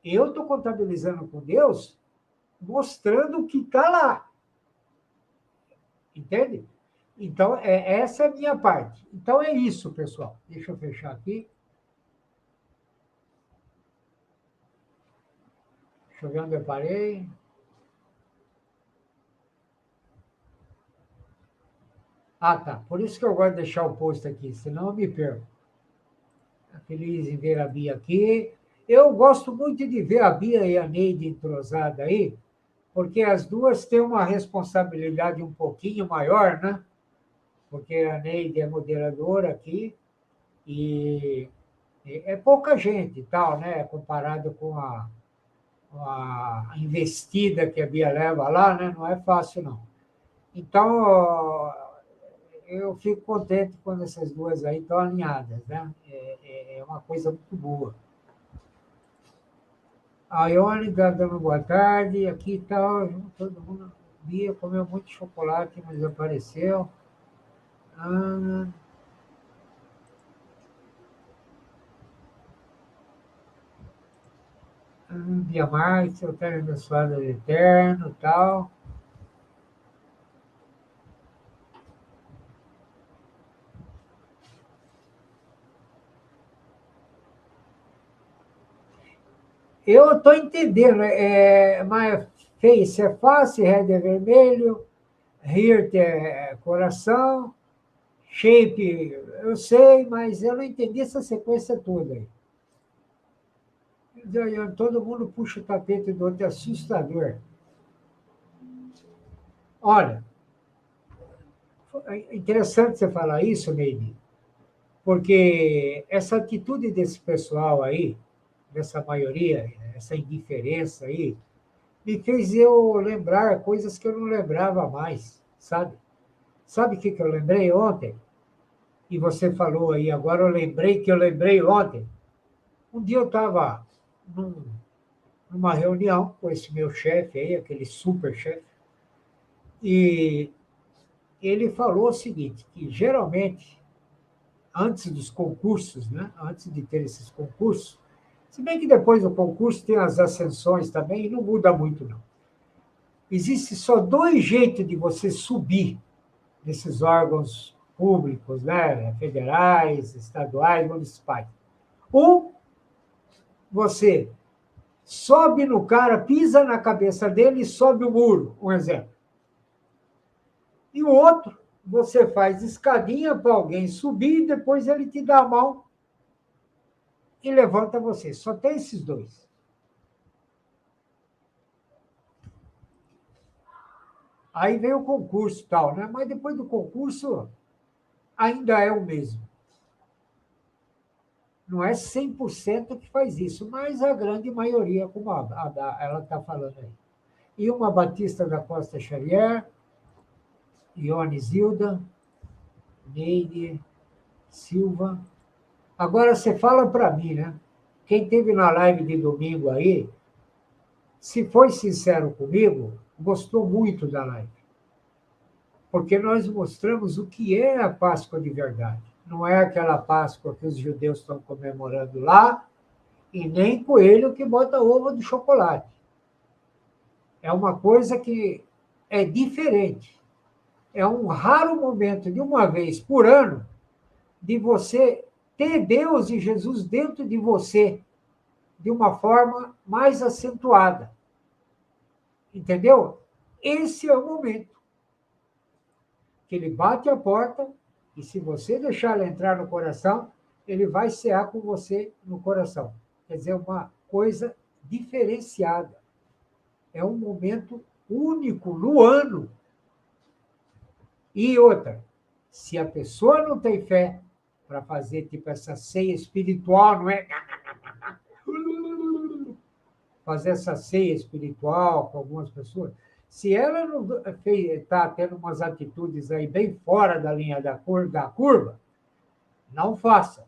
Eu estou contabilizando com Deus, mostrando o que está lá. Entende? Então, essa é a minha parte. Então, é isso, pessoal. Deixa eu fechar aqui. Deixa eu ver onde eu parei. Ah, tá. Por isso que eu gosto de deixar o post aqui, senão eu me perco. Feliz em ver a Bia aqui. Eu gosto muito de ver a Bia e a Neide entrosada aí, porque as duas têm uma responsabilidade um pouquinho maior, né? Porque a Neide é moderadora aqui e é pouca gente e tal, né? Comparado com a investida que a Bia leva lá, né? Não é fácil, não. Então, eu fico contente quando essas duas aí estão alinhadas, né? É uma coisa muito boa. A Ione está dando boa tarde, aqui está, todo mundo. Bia comeu muito chocolate, mas apareceu. Bia Marques, eu quero abençoado do Eterno e tal. Eu estou entendendo, mas Face é face, Red é vermelho, Heart é coração, Shape eu sei, mas eu não entendi essa sequência toda aí. Todo mundo puxa o tapete do outro, é assustador. Olha, é interessante você falar isso, Neide, porque essa atitude desse pessoal aí, dessa maioria, essa indiferença aí, me fez eu lembrar coisas que eu não lembrava mais, sabe? Sabe o que eu lembrei ontem? E você falou aí, agora eu lembrei que eu lembrei ontem. Um dia eu estava numa reunião com esse meu chefe aí, aquele super chefe, e ele falou o seguinte, que geralmente, antes dos concursos, né? Antes de ter esses concursos, se bem que depois do concurso tem as ascensões também, e não muda muito, não. Existe só dois jeitos de você subir nesses órgãos públicos, né? Federais, estaduais, municipais. Um, você sobe no cara, pisa na cabeça dele e sobe o muro, um exemplo. E o outro, você faz escadinha para alguém subir e depois ele te dá a mão e levanta você. Só tem esses dois. Aí vem o concurso e tal, né? Mas depois do concurso, ainda é o mesmo. Não é 100% que faz isso, mas a grande maioria, como ela está falando aí. E uma Batista da Costa Xavier, Ione Zilda, Neide Silva. Agora você fala para mim, né? Quem teve na live de domingo aí, se foi sincero comigo, gostou muito da live. Porque nós mostramos o que é a Páscoa de verdade. Não é aquela Páscoa que os judeus estão comemorando lá, e nem coelho que bota ovo de chocolate. É uma coisa que é diferente. É um raro momento, de uma vez por ano, de você ter Deus e Jesus dentro de você, de uma forma mais acentuada. Entendeu? Esse é o momento que ele bate a porta e, se você deixar ele entrar no coração, ele vai cear com você no coração. Quer dizer, uma coisa diferenciada. É um momento único no ano. E outra, se a pessoa não tem fé para fazer tipo essa ceia espiritual, não é? Fazer essa ceia espiritual com algumas pessoas, se ela não está tendo umas atitudes aí bem fora da linha da curva, Não faça,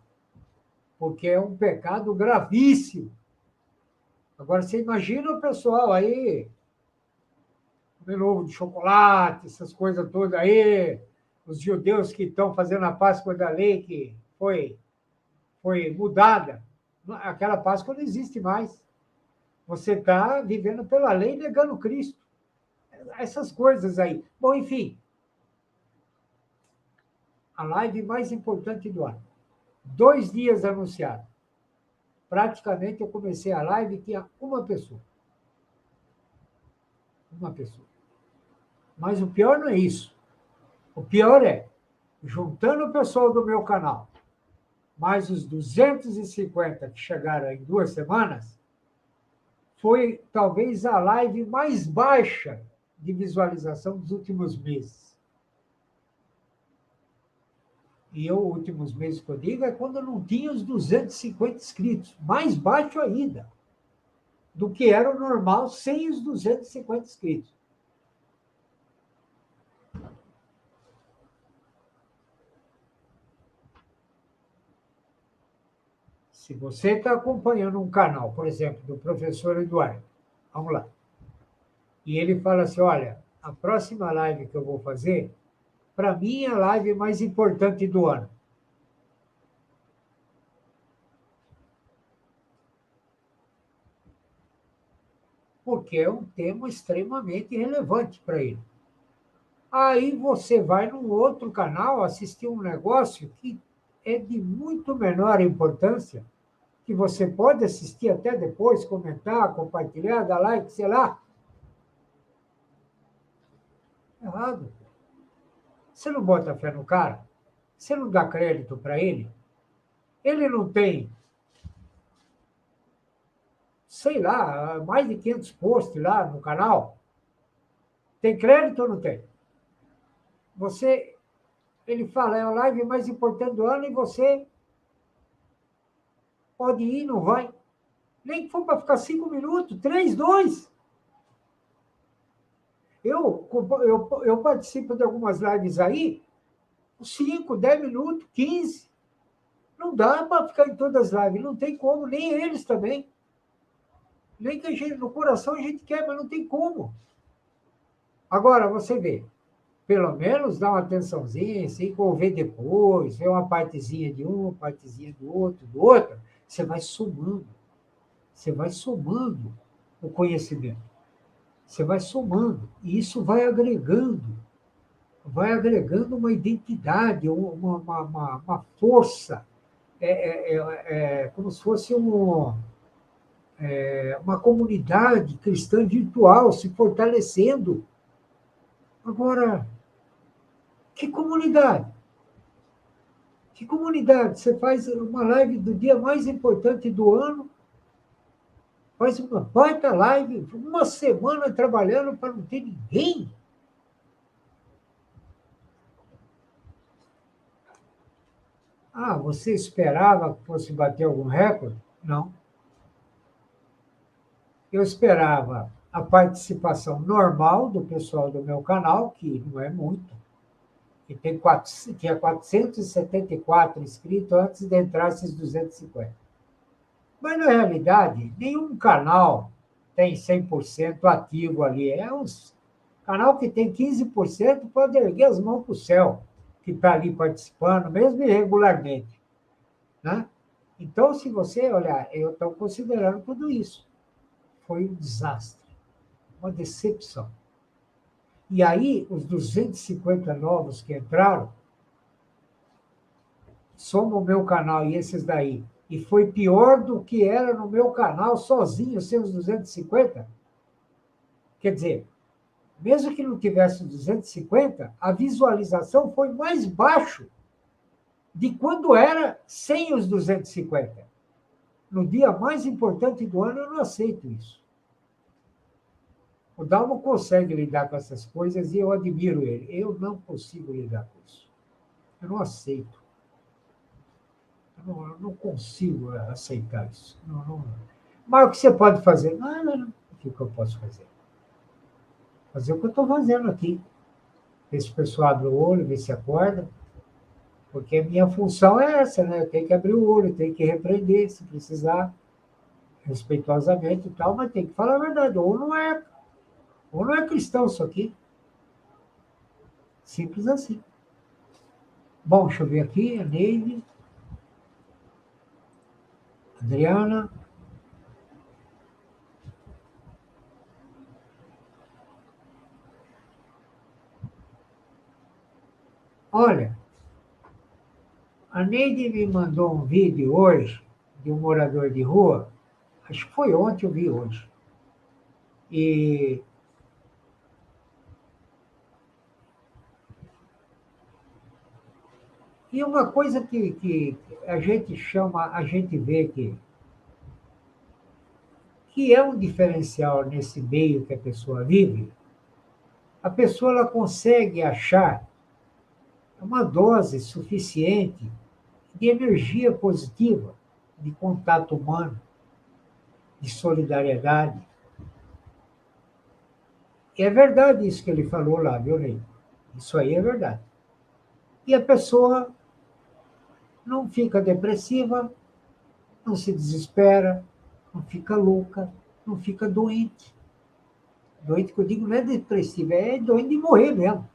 porque é um pecado gravíssimo. Agora, você imagina o pessoal aí, comendo ovo de chocolate, essas coisas todas aí, os judeus que estão fazendo a Páscoa da lei que foi mudada. Aquela Páscoa não existe mais. Você está vivendo pela lei e negando Cristo. Essas coisas aí. Bom, enfim. A live mais importante do ano. 2 dias anunciado. Praticamente eu comecei a live e tinha uma pessoa. Uma pessoa. Mas o pior não é isso. O pior é, juntando o pessoal do meu canal, mais os 250 que chegaram em 2 semanas, foi talvez a live mais baixa de visualização dos últimos meses. E os últimos meses que eu digo é quando eu não tinha os 250 inscritos. Mais baixo ainda do que era o normal sem os 250 inscritos. Se você está acompanhando um canal, por exemplo, do professor Eduardo, vamos lá, e ele fala assim, olha, a próxima live que eu vou fazer, para mim, é a live mais importante do ano. Porque é um tema extremamente relevante para ele. Aí você vai num outro canal assistir um negócio que é de muito menor importância, que você pode assistir até depois, comentar, compartilhar, dar like, sei lá. Errado. Você não bota fé no cara? Você não dá crédito para ele? Ele não tem, sei lá, mais de 500 posts lá no canal? Tem crédito ou não tem? Ele fala, é a live mais importante do ano e você pode ir, não vai. Nem que for para ficar 5 minutos, 3, 2. Eu participo de algumas lives aí, 5, 10 minutos, 15. Não dá para ficar em todas as lives, não tem como, nem eles também. Nem que a gente, no coração a gente quer, mas não tem como. Agora, você vê, pelo menos dá uma atençãozinha, assim, ver depois, ver uma partezinha de um, partezinha do outro, você vai somando. Você vai somando o conhecimento. Você vai somando. E isso vai agregando uma identidade, uma força. Como se fosse uma comunidade cristã virtual se fortalecendo. Agora, que comunidade? Que comunidade? Você faz uma live do dia mais importante do ano, faz uma baita live, uma semana trabalhando para não ter ninguém. Ah, você esperava que fosse bater algum recorde? Não. Eu esperava a participação normal do pessoal do meu canal, que não é muito, que tinha 474 inscritos antes de entrar esses 250. Mas, na realidade, nenhum canal tem 100% ativo ali. É um canal que tem 15% pode erguer as mãos para o céu, que está ali participando, mesmo irregularmente. Né? Então, se você olhar, eu estou considerando tudo isso. Foi um desastre, uma decepção. E aí, os 250 novos que entraram, soma o meu canal e esses daí, e foi pior do que era no meu canal sozinho, sem os 250. Quer dizer, mesmo que não tivesse 250, a visualização foi mais baixo de quando era sem os 250. No dia mais importante do ano, eu não aceito isso. O Dalmo consegue lidar com essas coisas e eu admiro ele. Eu não consigo lidar com isso. Eu não aceito. Eu não consigo aceitar isso. Não. Mas o que você pode fazer? Não. O que eu posso fazer? Fazer o que eu estou fazendo aqui. Ver se o pessoal abre o olho, ver se acorda. Porque a minha função é essa, né? Eu tenho que abrir o olho, tenho que repreender se precisar, respeitosamente e tal, mas tem que falar a verdade. Ou não é cristão isso aqui. Simples assim. Bom, deixa eu ver aqui, a Neide, Adriana. Olha, a Neide me mandou um vídeo hoje de um morador de rua, acho que foi ontem, eu vi hoje. E, e uma coisa que a gente chama, a gente vê que é um diferencial nesse meio que a pessoa vive, a pessoa ela consegue achar uma dose suficiente de energia positiva, de contato humano, de solidariedade. E é verdade isso que ele falou lá, viu, Ney? Isso aí é verdade. E a pessoa não fica depressiva, não se desespera, não fica louca, não fica doente. Doente que eu digo não é depressiva, é doente de morrer mesmo.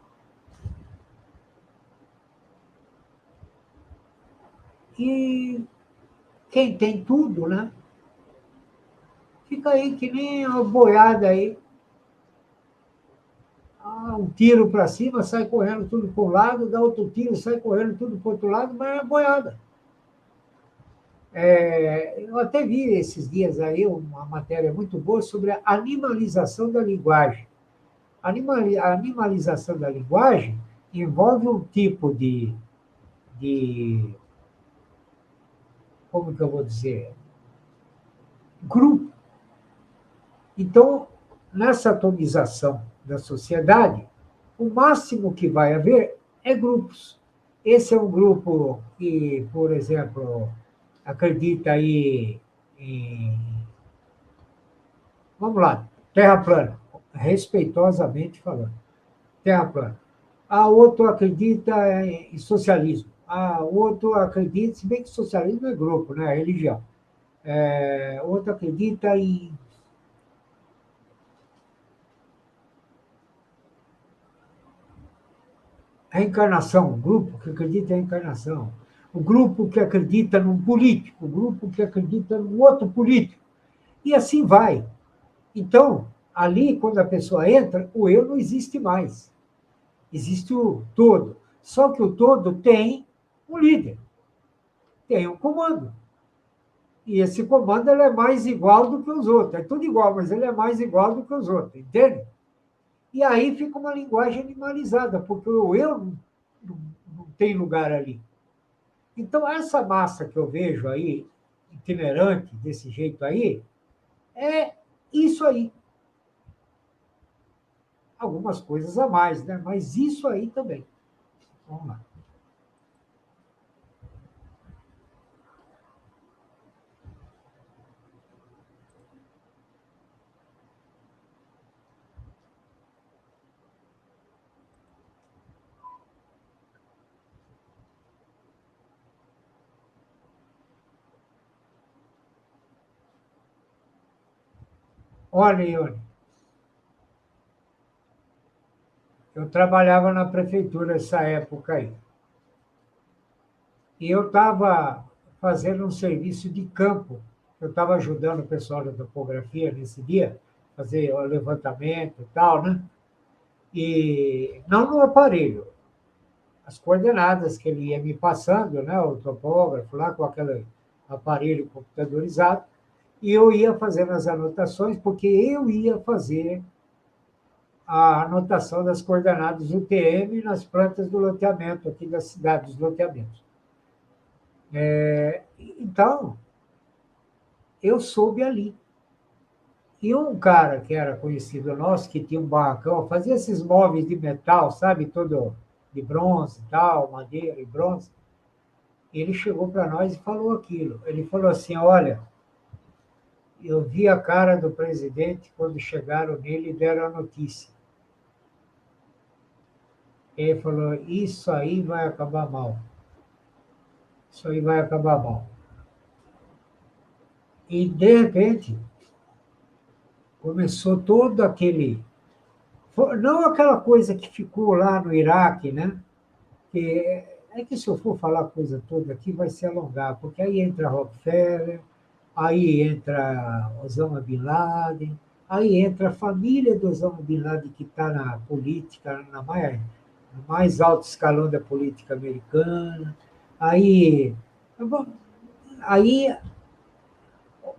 E quem tem tudo, né? Fica aí que nem uma boiada aí. Um tiro para cima, sai correndo tudo para um lado, dá outro tiro, sai correndo tudo para o outro lado, mas é boiada. Eu até vi esses dias aí uma matéria muito boa sobre a animalização da linguagem. A animalização da linguagem envolve um tipo de como que eu vou dizer, grupo. Então, nessa atomização da sociedade, o máximo que vai haver é grupos. Esse é um grupo que, por exemplo, acredita aí em, vamos lá, terra plana, respeitosamente falando, terra plana. Outro acredita em socialismo. Outro acredita, se bem que socialismo é grupo, né? É religião. Outro acredita em reencarnação, o grupo que acredita em reencarnação, o grupo que acredita num político, o grupo que acredita num outro político, e assim vai. Então, ali, quando a pessoa entra, o eu não existe mais. Existe o todo. Só que o todo tem um líder, tem um comando. E esse comando ele é mais igual do que os outros. É tudo igual, mas ele é mais igual do que os outros, entende? E aí fica uma linguagem animalizada, porque o eu não tem lugar ali. Então, essa massa que eu vejo aí, itinerante, desse jeito aí, é isso aí. Algumas coisas a mais, né? Mas isso aí também. Vamos lá. Olha, Ione, eu trabalhava na prefeitura nessa época aí. E eu estava fazendo um serviço de campo. Eu estava ajudando o pessoal da topografia nesse dia, fazer o levantamento e tal, né? E não no aparelho, as coordenadas que ele ia me passando, né? O topógrafo lá com aquele aparelho computadorizado, e eu ia fazendo as anotações, porque eu ia fazer a anotação das coordenadas do UTM nas plantas do loteamento aqui da cidade, dos loteamentos. Então, eu soube ali. E um cara que era conhecido nosso, que tinha um barracão, fazia esses móveis de metal, sabe, todo de bronze e tal, madeira e bronze. Ele chegou para nós e falou aquilo. Ele falou assim, olha, eu vi a cara do presidente quando chegaram nele e deram a notícia. Ele falou, isso aí vai acabar mal. isso aí vai acabar mal. E, de repente, começou todo aquele... Não aquela coisa que ficou lá no Iraque, né? Que é que se eu for falar a coisa toda aqui, vai se alongar, porque aí entra Rockefeller, aí entra Osama Bin Laden, aí entra a família do Osama Bin Laden, que está na política, no mais alto escalão da política americana. Aí, aí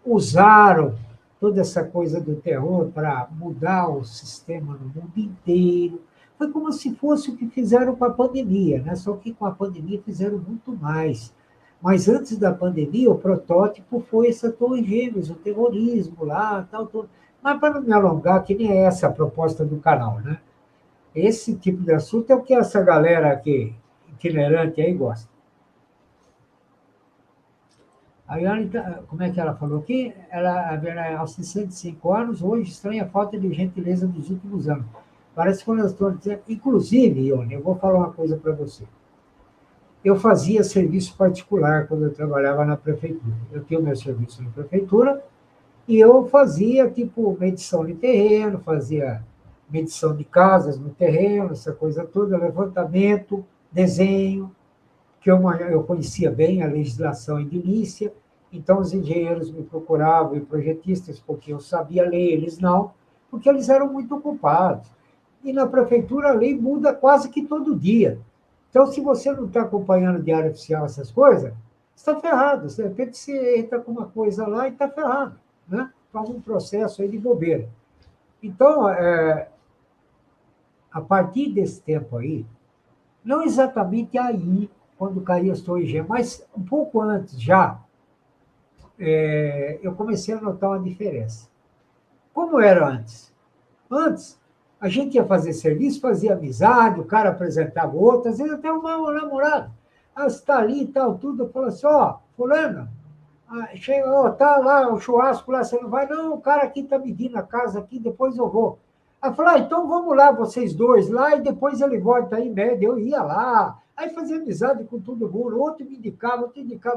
usaram toda essa coisa do terror para mudar o sistema no mundo inteiro. Foi como se fosse o que fizeram com a pandemia, né? Só que com a pandemia fizeram muito mais. Mas antes da pandemia, o protótipo foi essa Torre Gêmeas, o terrorismo lá, tal, tal. Mas para não me alongar, que nem é essa a proposta do canal, né? Esse tipo de assunto é o que essa galera aqui, itinerante aí, gosta. A Yane, como é que ela falou aqui? Ela, aos 65 anos, hoje estranha a falta de gentileza dos últimos anos. Parece que quando eu estou dizendo... Inclusive, Ione, eu vou falar uma coisa para você. Eu fazia serviço particular quando eu trabalhava na prefeitura. Eu tinha o meu serviço na prefeitura e eu fazia, tipo, medição de terreno, fazia medição de casas no terreno, essa coisa toda, levantamento, desenho, que eu conhecia bem a legislação edilícia, então os engenheiros me procuravam e projetistas, porque eu sabia ler, eles não, porque eles eram muito ocupados. E na prefeitura a lei muda quase que todo dia. Então, se você não está acompanhando diário oficial essas coisas, está ferrado. De repente você entra com uma coisa lá e está ferrado, né? Faz um processo aí de bobeira. Então, a partir desse tempo aí, não exatamente aí, quando caiu as Torres Gêmeas, mas um pouco antes já, eu comecei a notar uma diferença. Como era antes? Antes, a gente ia fazer serviço, fazia amizade, o cara apresentava o outro, às vezes até uma namorada. Ah, você está ali e tal, tudo. Eu falo assim, ó, fulano, chega, ó, tá lá o churrasco lá, você não vai? Não, o cara aqui está medindo a casa aqui, depois eu vou. Aí falou, então vamos lá, vocês dois lá, e depois ele volta aí, média. Eu ia lá, aí fazia amizade com todo mundo, outro indicava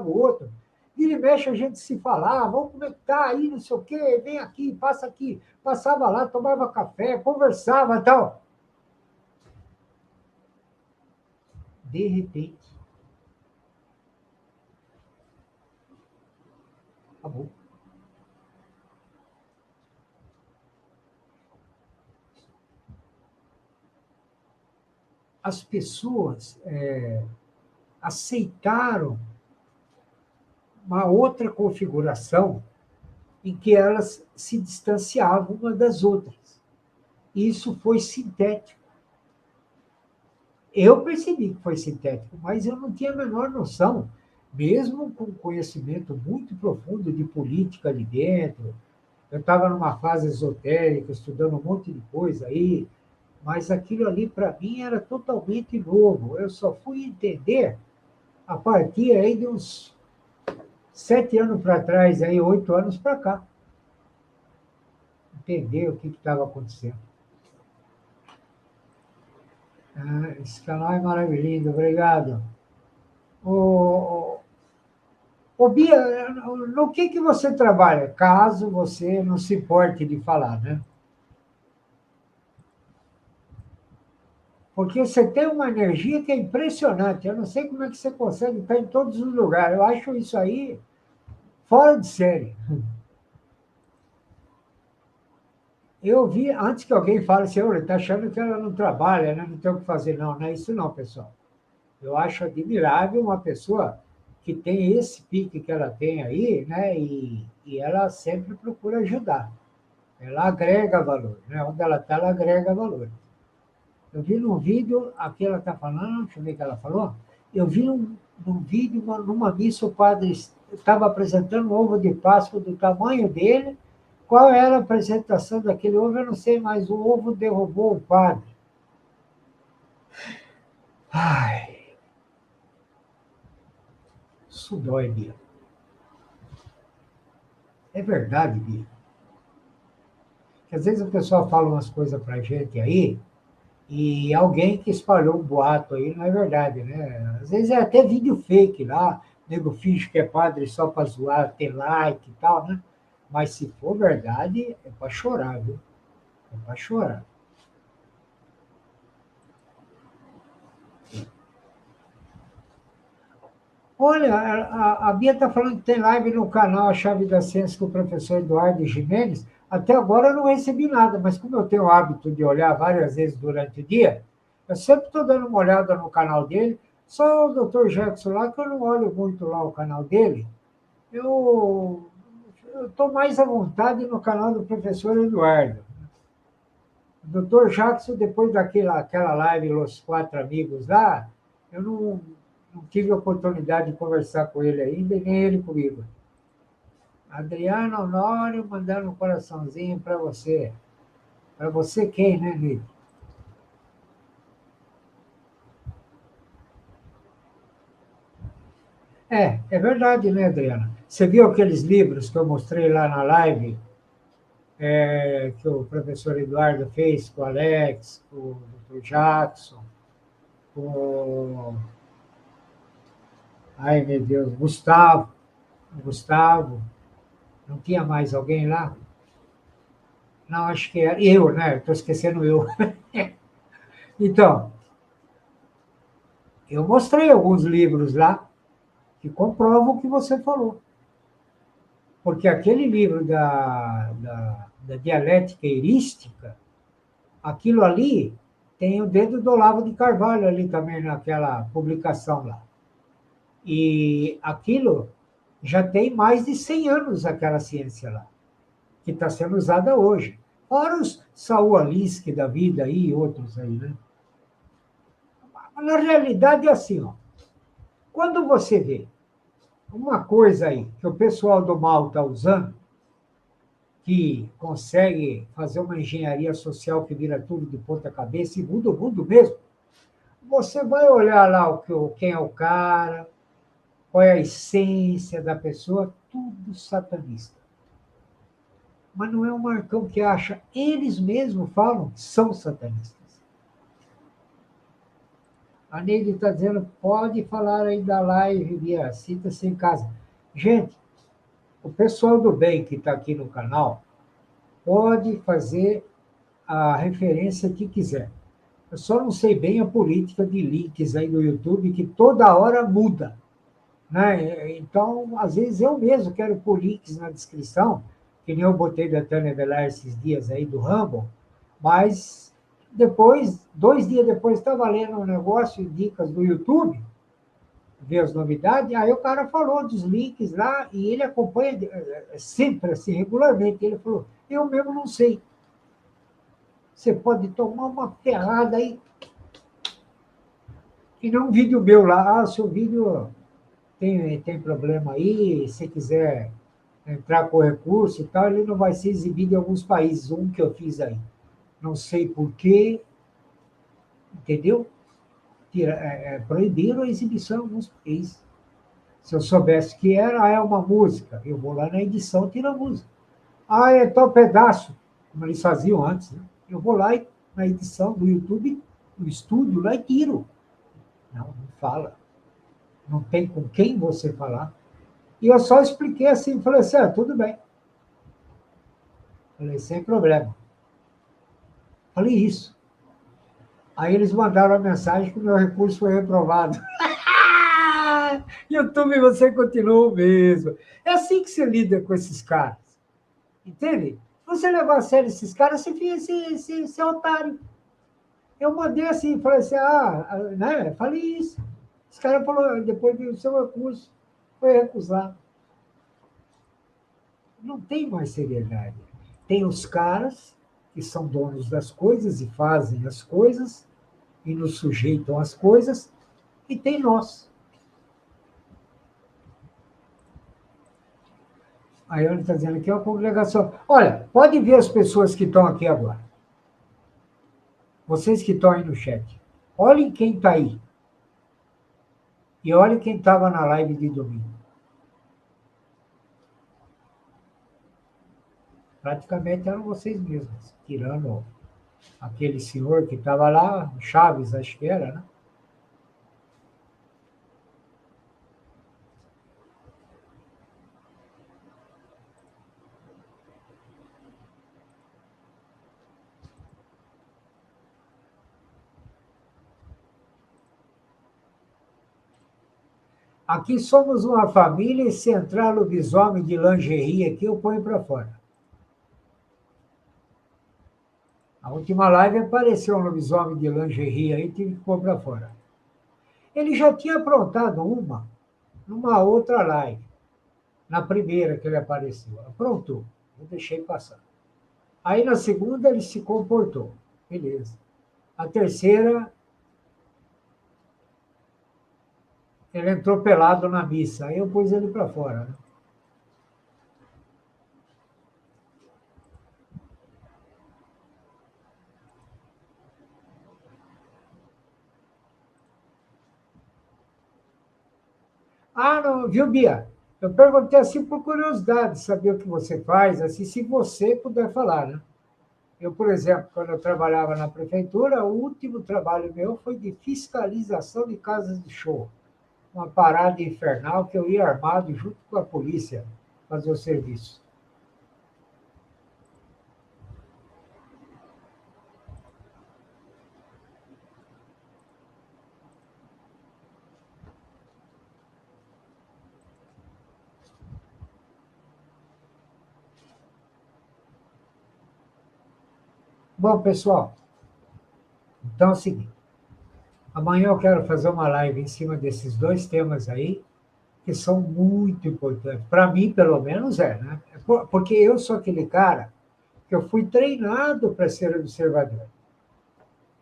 o outro. Vira e mexe, a gente se falava, vamos como é que tá aí, não sei o quê, vem aqui, passa aqui. Passava lá, tomava café, conversava e tal. De repente, acabou. As pessoas aceitaram uma outra configuração em que elas se distanciavam uma das outras. Isso foi sintético. Eu percebi que foi sintético, mas eu não tinha a menor noção, mesmo com conhecimento muito profundo de política ali dentro. Eu estava numa fase esotérica, estudando um monte de coisa aí, mas aquilo ali, para mim, era totalmente novo. Eu só fui entender a partir aí de uns 7 anos para trás, aí, 8 anos para cá. Entender o que estava acontecendo. Esse canal é maravilhoso, obrigado. Ô, Bia, no que você trabalha? Caso você não se importe de falar, né? Porque você tem uma energia que é impressionante. Eu não sei como é que você consegue estar em todos os lugares. Eu acho isso aí fora de série. Eu vi, antes que alguém fale assim, olha, está achando que ela não trabalha, né? Não tem o que fazer. Não, não é isso não, pessoal. Eu acho admirável uma pessoa que tem esse pique que ela tem aí, né? E ela sempre procura ajudar. Ela agrega valor, né? Onde ela está, ela agrega valor. Eu vi num vídeo, aqui ela está falando, deixa eu ver o que ela falou. Eu vi num vídeo, numa missa, o padre estava apresentando um ovo de Páscoa do tamanho dele. Qual era a apresentação daquele ovo? Eu não sei, mas o ovo derrubou o padre. Ai, isso dói, Bia. É verdade, Bia. Que às vezes o pessoal fala umas coisas para a gente aí, e alguém que espalhou um boato aí, não é verdade, né? Às vezes é até vídeo fake lá, nego finge que é padre só para zoar, ter like e tal, né? Mas se for verdade, é para chorar, viu? É para chorar. Olha, a Bia está falando que tem live no canal A Chave da Ciência com o professor Eduardo Gimenez. Até agora eu não recebi nada, mas como eu tenho o hábito de olhar várias vezes durante o dia, eu sempre estou dando uma olhada no canal dele. Só o Dr. Jackson lá, que eu não olho muito lá o canal dele. Eu estou mais à vontade no canal do professor Eduardo. O doutor Jackson, depois aquela live Los Quatro Amigos lá, eu não tive a oportunidade de conversar com ele ainda, e nem ele comigo. Adriano Honório mandando um coraçãozinho para você. Para você quem, né, Lidia? É verdade, né, Adriana? Você viu aqueles livros que eu mostrei lá na live, que o professor Eduardo fez com o Alex, com o Dr. Jackson, com o... Ai, meu Deus, Gustavo, não tinha mais alguém lá? Não, acho que era eu, né? Estou esquecendo eu. Então, eu mostrei alguns livros lá que comprovam o que você falou. Porque aquele livro da dialética erística, aquilo ali tem o dedo do Olavo de Carvalho ali também naquela publicação lá. E aquilo já tem mais de 100 anos, aquela ciência lá, que está sendo usada hoje. Fora os Saul Alinsky da vida aí e outros aí, né? Na realidade é assim, ó. Quando você vê uma coisa aí que o pessoal do mal está usando, que consegue fazer uma engenharia social que vira tudo de ponta cabeça e muda o mundo mesmo, você vai olhar lá quem é o cara, qual é a essência da pessoa, tudo satanista. Mas não é o Marcão que acha, eles mesmos falam que são satanistas. A Neide está dizendo, pode falar aí da live, Bia, cita-se em casa. Gente, o pessoal do bem que está aqui no canal pode fazer a referência que quiser. Eu só não sei bem a política de links aí do YouTube, que toda hora muda. Né? Então, às vezes, eu mesmo quero pôr links na descrição, que nem eu botei da Tânia Velar esses dias aí do Rumble, mas depois, 2 dias depois, estava lendo um negócio, dicas do YouTube, ver as novidades, aí o cara falou dos links lá, e ele acompanha sempre, assim, regularmente. Ele falou, eu mesmo não sei. Você pode tomar uma ferrada aí, que nem um vídeo meu lá, seu vídeo tem problema aí, se quiser entrar com recurso e tal, ele não vai ser exibido em alguns países, um que eu fiz aí. Não sei por quê, entendeu? Proibiram a exibição em alguns países. Se eu soubesse que é uma música, eu vou lá na edição e tiro a música. É tal pedaço, como eles faziam antes. Né? Eu vou lá na edição do YouTube, no estúdio, lá e tiro. Não fala. Não tem com quem você falar. E eu só expliquei assim, falei assim, tudo bem. Falei, sem problema. Falei isso. Aí eles mandaram a mensagem que o meu recurso foi reprovado. YouTube, você continua o mesmo. É assim que você lida com esses caras. Entende? Se você levar a sério esses caras, você fica esse otário. Eu mandei assim, falei assim, né? Falei isso. Esse cara falou, depois do seu recurso, foi recusado. Não tem mais seriedade. Tem os caras que são donos das coisas e fazem as coisas e nos sujeitam às coisas, e tem nós. A Ione está dizendo aqui, é uma congregação. Olha, pode ver as pessoas que estão aqui agora. Vocês que estão aí no chat. Olhem quem está aí. E olhem quem estava na live de domingo. Praticamente eram vocês mesmos, tirando aquele senhor que estava lá, Chaves, acho que era, né? Aqui somos uma família e se entrar lobisomem de lingerie aqui, eu ponho para fora. A última live apareceu um lobisomem de lingerie aí, tive que pôr para fora. Ele já tinha aprontado uma numa outra live, na primeira que ele apareceu. Aprontou, eu deixei passar. Aí na segunda ele se comportou, beleza. A terceira, ele entrou pelado na missa, aí eu pus ele para fora, né? Ah, não, viu, Bia? Eu perguntei assim por curiosidade, saber o que você faz, assim, se você puder falar, né? Eu, por exemplo, quando eu trabalhava na prefeitura, o último trabalho meu foi de fiscalização de casas de show. Uma parada infernal que eu ia armado junto com a polícia fazer o serviço. Bom, pessoal, então é o seguinte. Amanhã eu quero fazer uma live em cima desses dois temas aí, que são muito importantes. Para mim, pelo menos, né? Porque eu sou aquele cara que eu fui treinado para ser observador.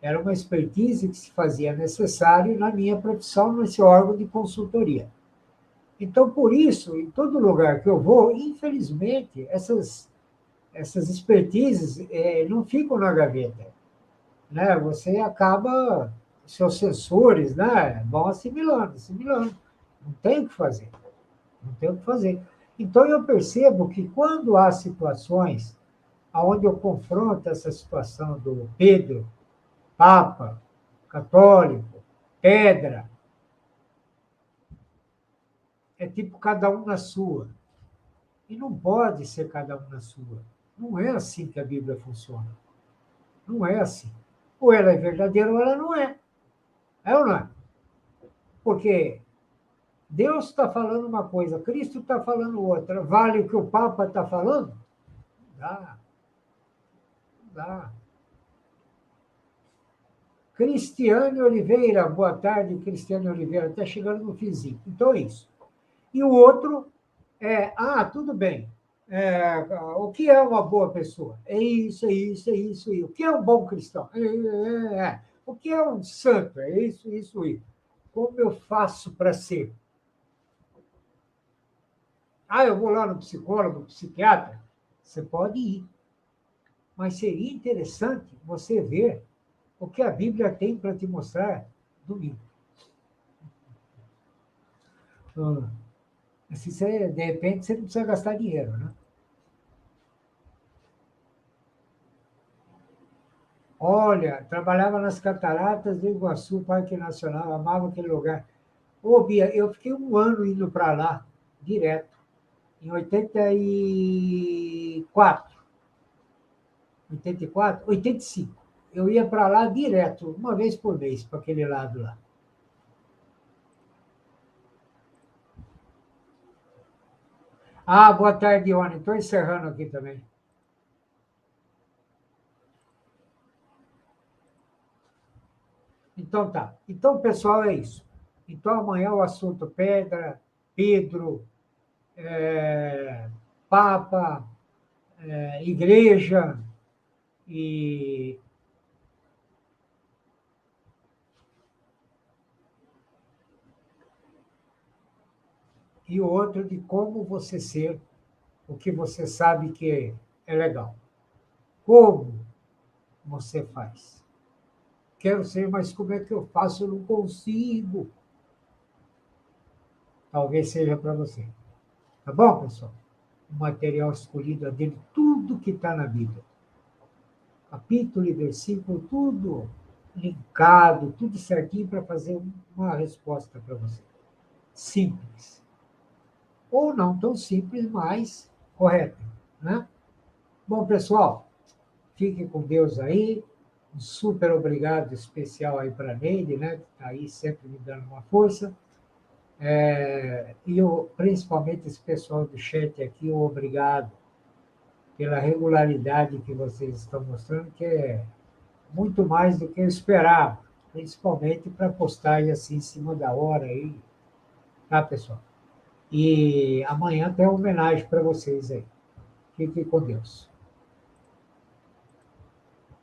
Era uma expertise que se fazia necessário na minha profissão, nesse órgão de consultoria. Então, por isso, em todo lugar que eu vou, infelizmente, essas expertises não ficam na gaveta, né? Você acaba, seus sensores, né, vão assimilando, assimilando. Não tem o que fazer, não tem o que fazer. Então, eu percebo que quando há situações onde eu confronto essa situação do Pedro, Papa, católico, pedra, é tipo cada um na sua. E não pode ser cada um na sua. Não é assim que a Bíblia funciona. Não é assim. Ou ela é verdadeira ou ela não é. É ou não é? Porque Deus está falando uma coisa, Cristo está falando outra. Vale o que o Papa está falando? Dá. Dá. Cristiane Oliveira, boa tarde, Cristiane Oliveira, está chegando no finzinho. Então é isso. E o outro tudo bem. O que é uma boa pessoa? É isso, é isso, é isso. O que é um bom cristão? O que é um santo? É isso, isso, isso. Como eu faço para ser? Ah, eu vou lá no psicólogo, no psiquiatra? Você pode ir. Mas seria interessante você ver o que a Bíblia tem para te mostrar domingo. Assim, de repente, você não precisa gastar dinheiro, né? Olha, trabalhava nas cataratas do Iguaçu, Parque Nacional, amava aquele lugar. Ô, Bia, eu fiquei um ano indo para lá, direto, em 84. 84? 85. Eu ia para lá direto, uma vez por mês, para aquele lado lá. Ah, boa tarde, Ione. Estou encerrando aqui também. Então tá. Então, pessoal, é isso. Então, amanhã o assunto pedra, Pedro, Papa, igreja e o outro de como você ser o que você sabe que é legal. Como você faz? Quero ser, mas como é que eu faço? Eu não consigo. Talvez seja para você. Tá bom, pessoal? O material escolhido é dele, tudo que está na Bíblia. Capítulo e versículo, tudo linkado, tudo certinho para fazer uma resposta para você. Simples. Ou não tão simples, mas correta, né? Bom, pessoal, fique com Deus aí. Um super obrigado especial aí para a Neide, né? Que está aí sempre me dando uma força. Principalmente esse pessoal do chat aqui, obrigado pela regularidade que vocês estão mostrando, que é muito mais do que eu esperava, principalmente para postagem assim em cima da hora aí, tá, pessoal? E amanhã tem uma homenagem para vocês aí. Fiquem com Deus.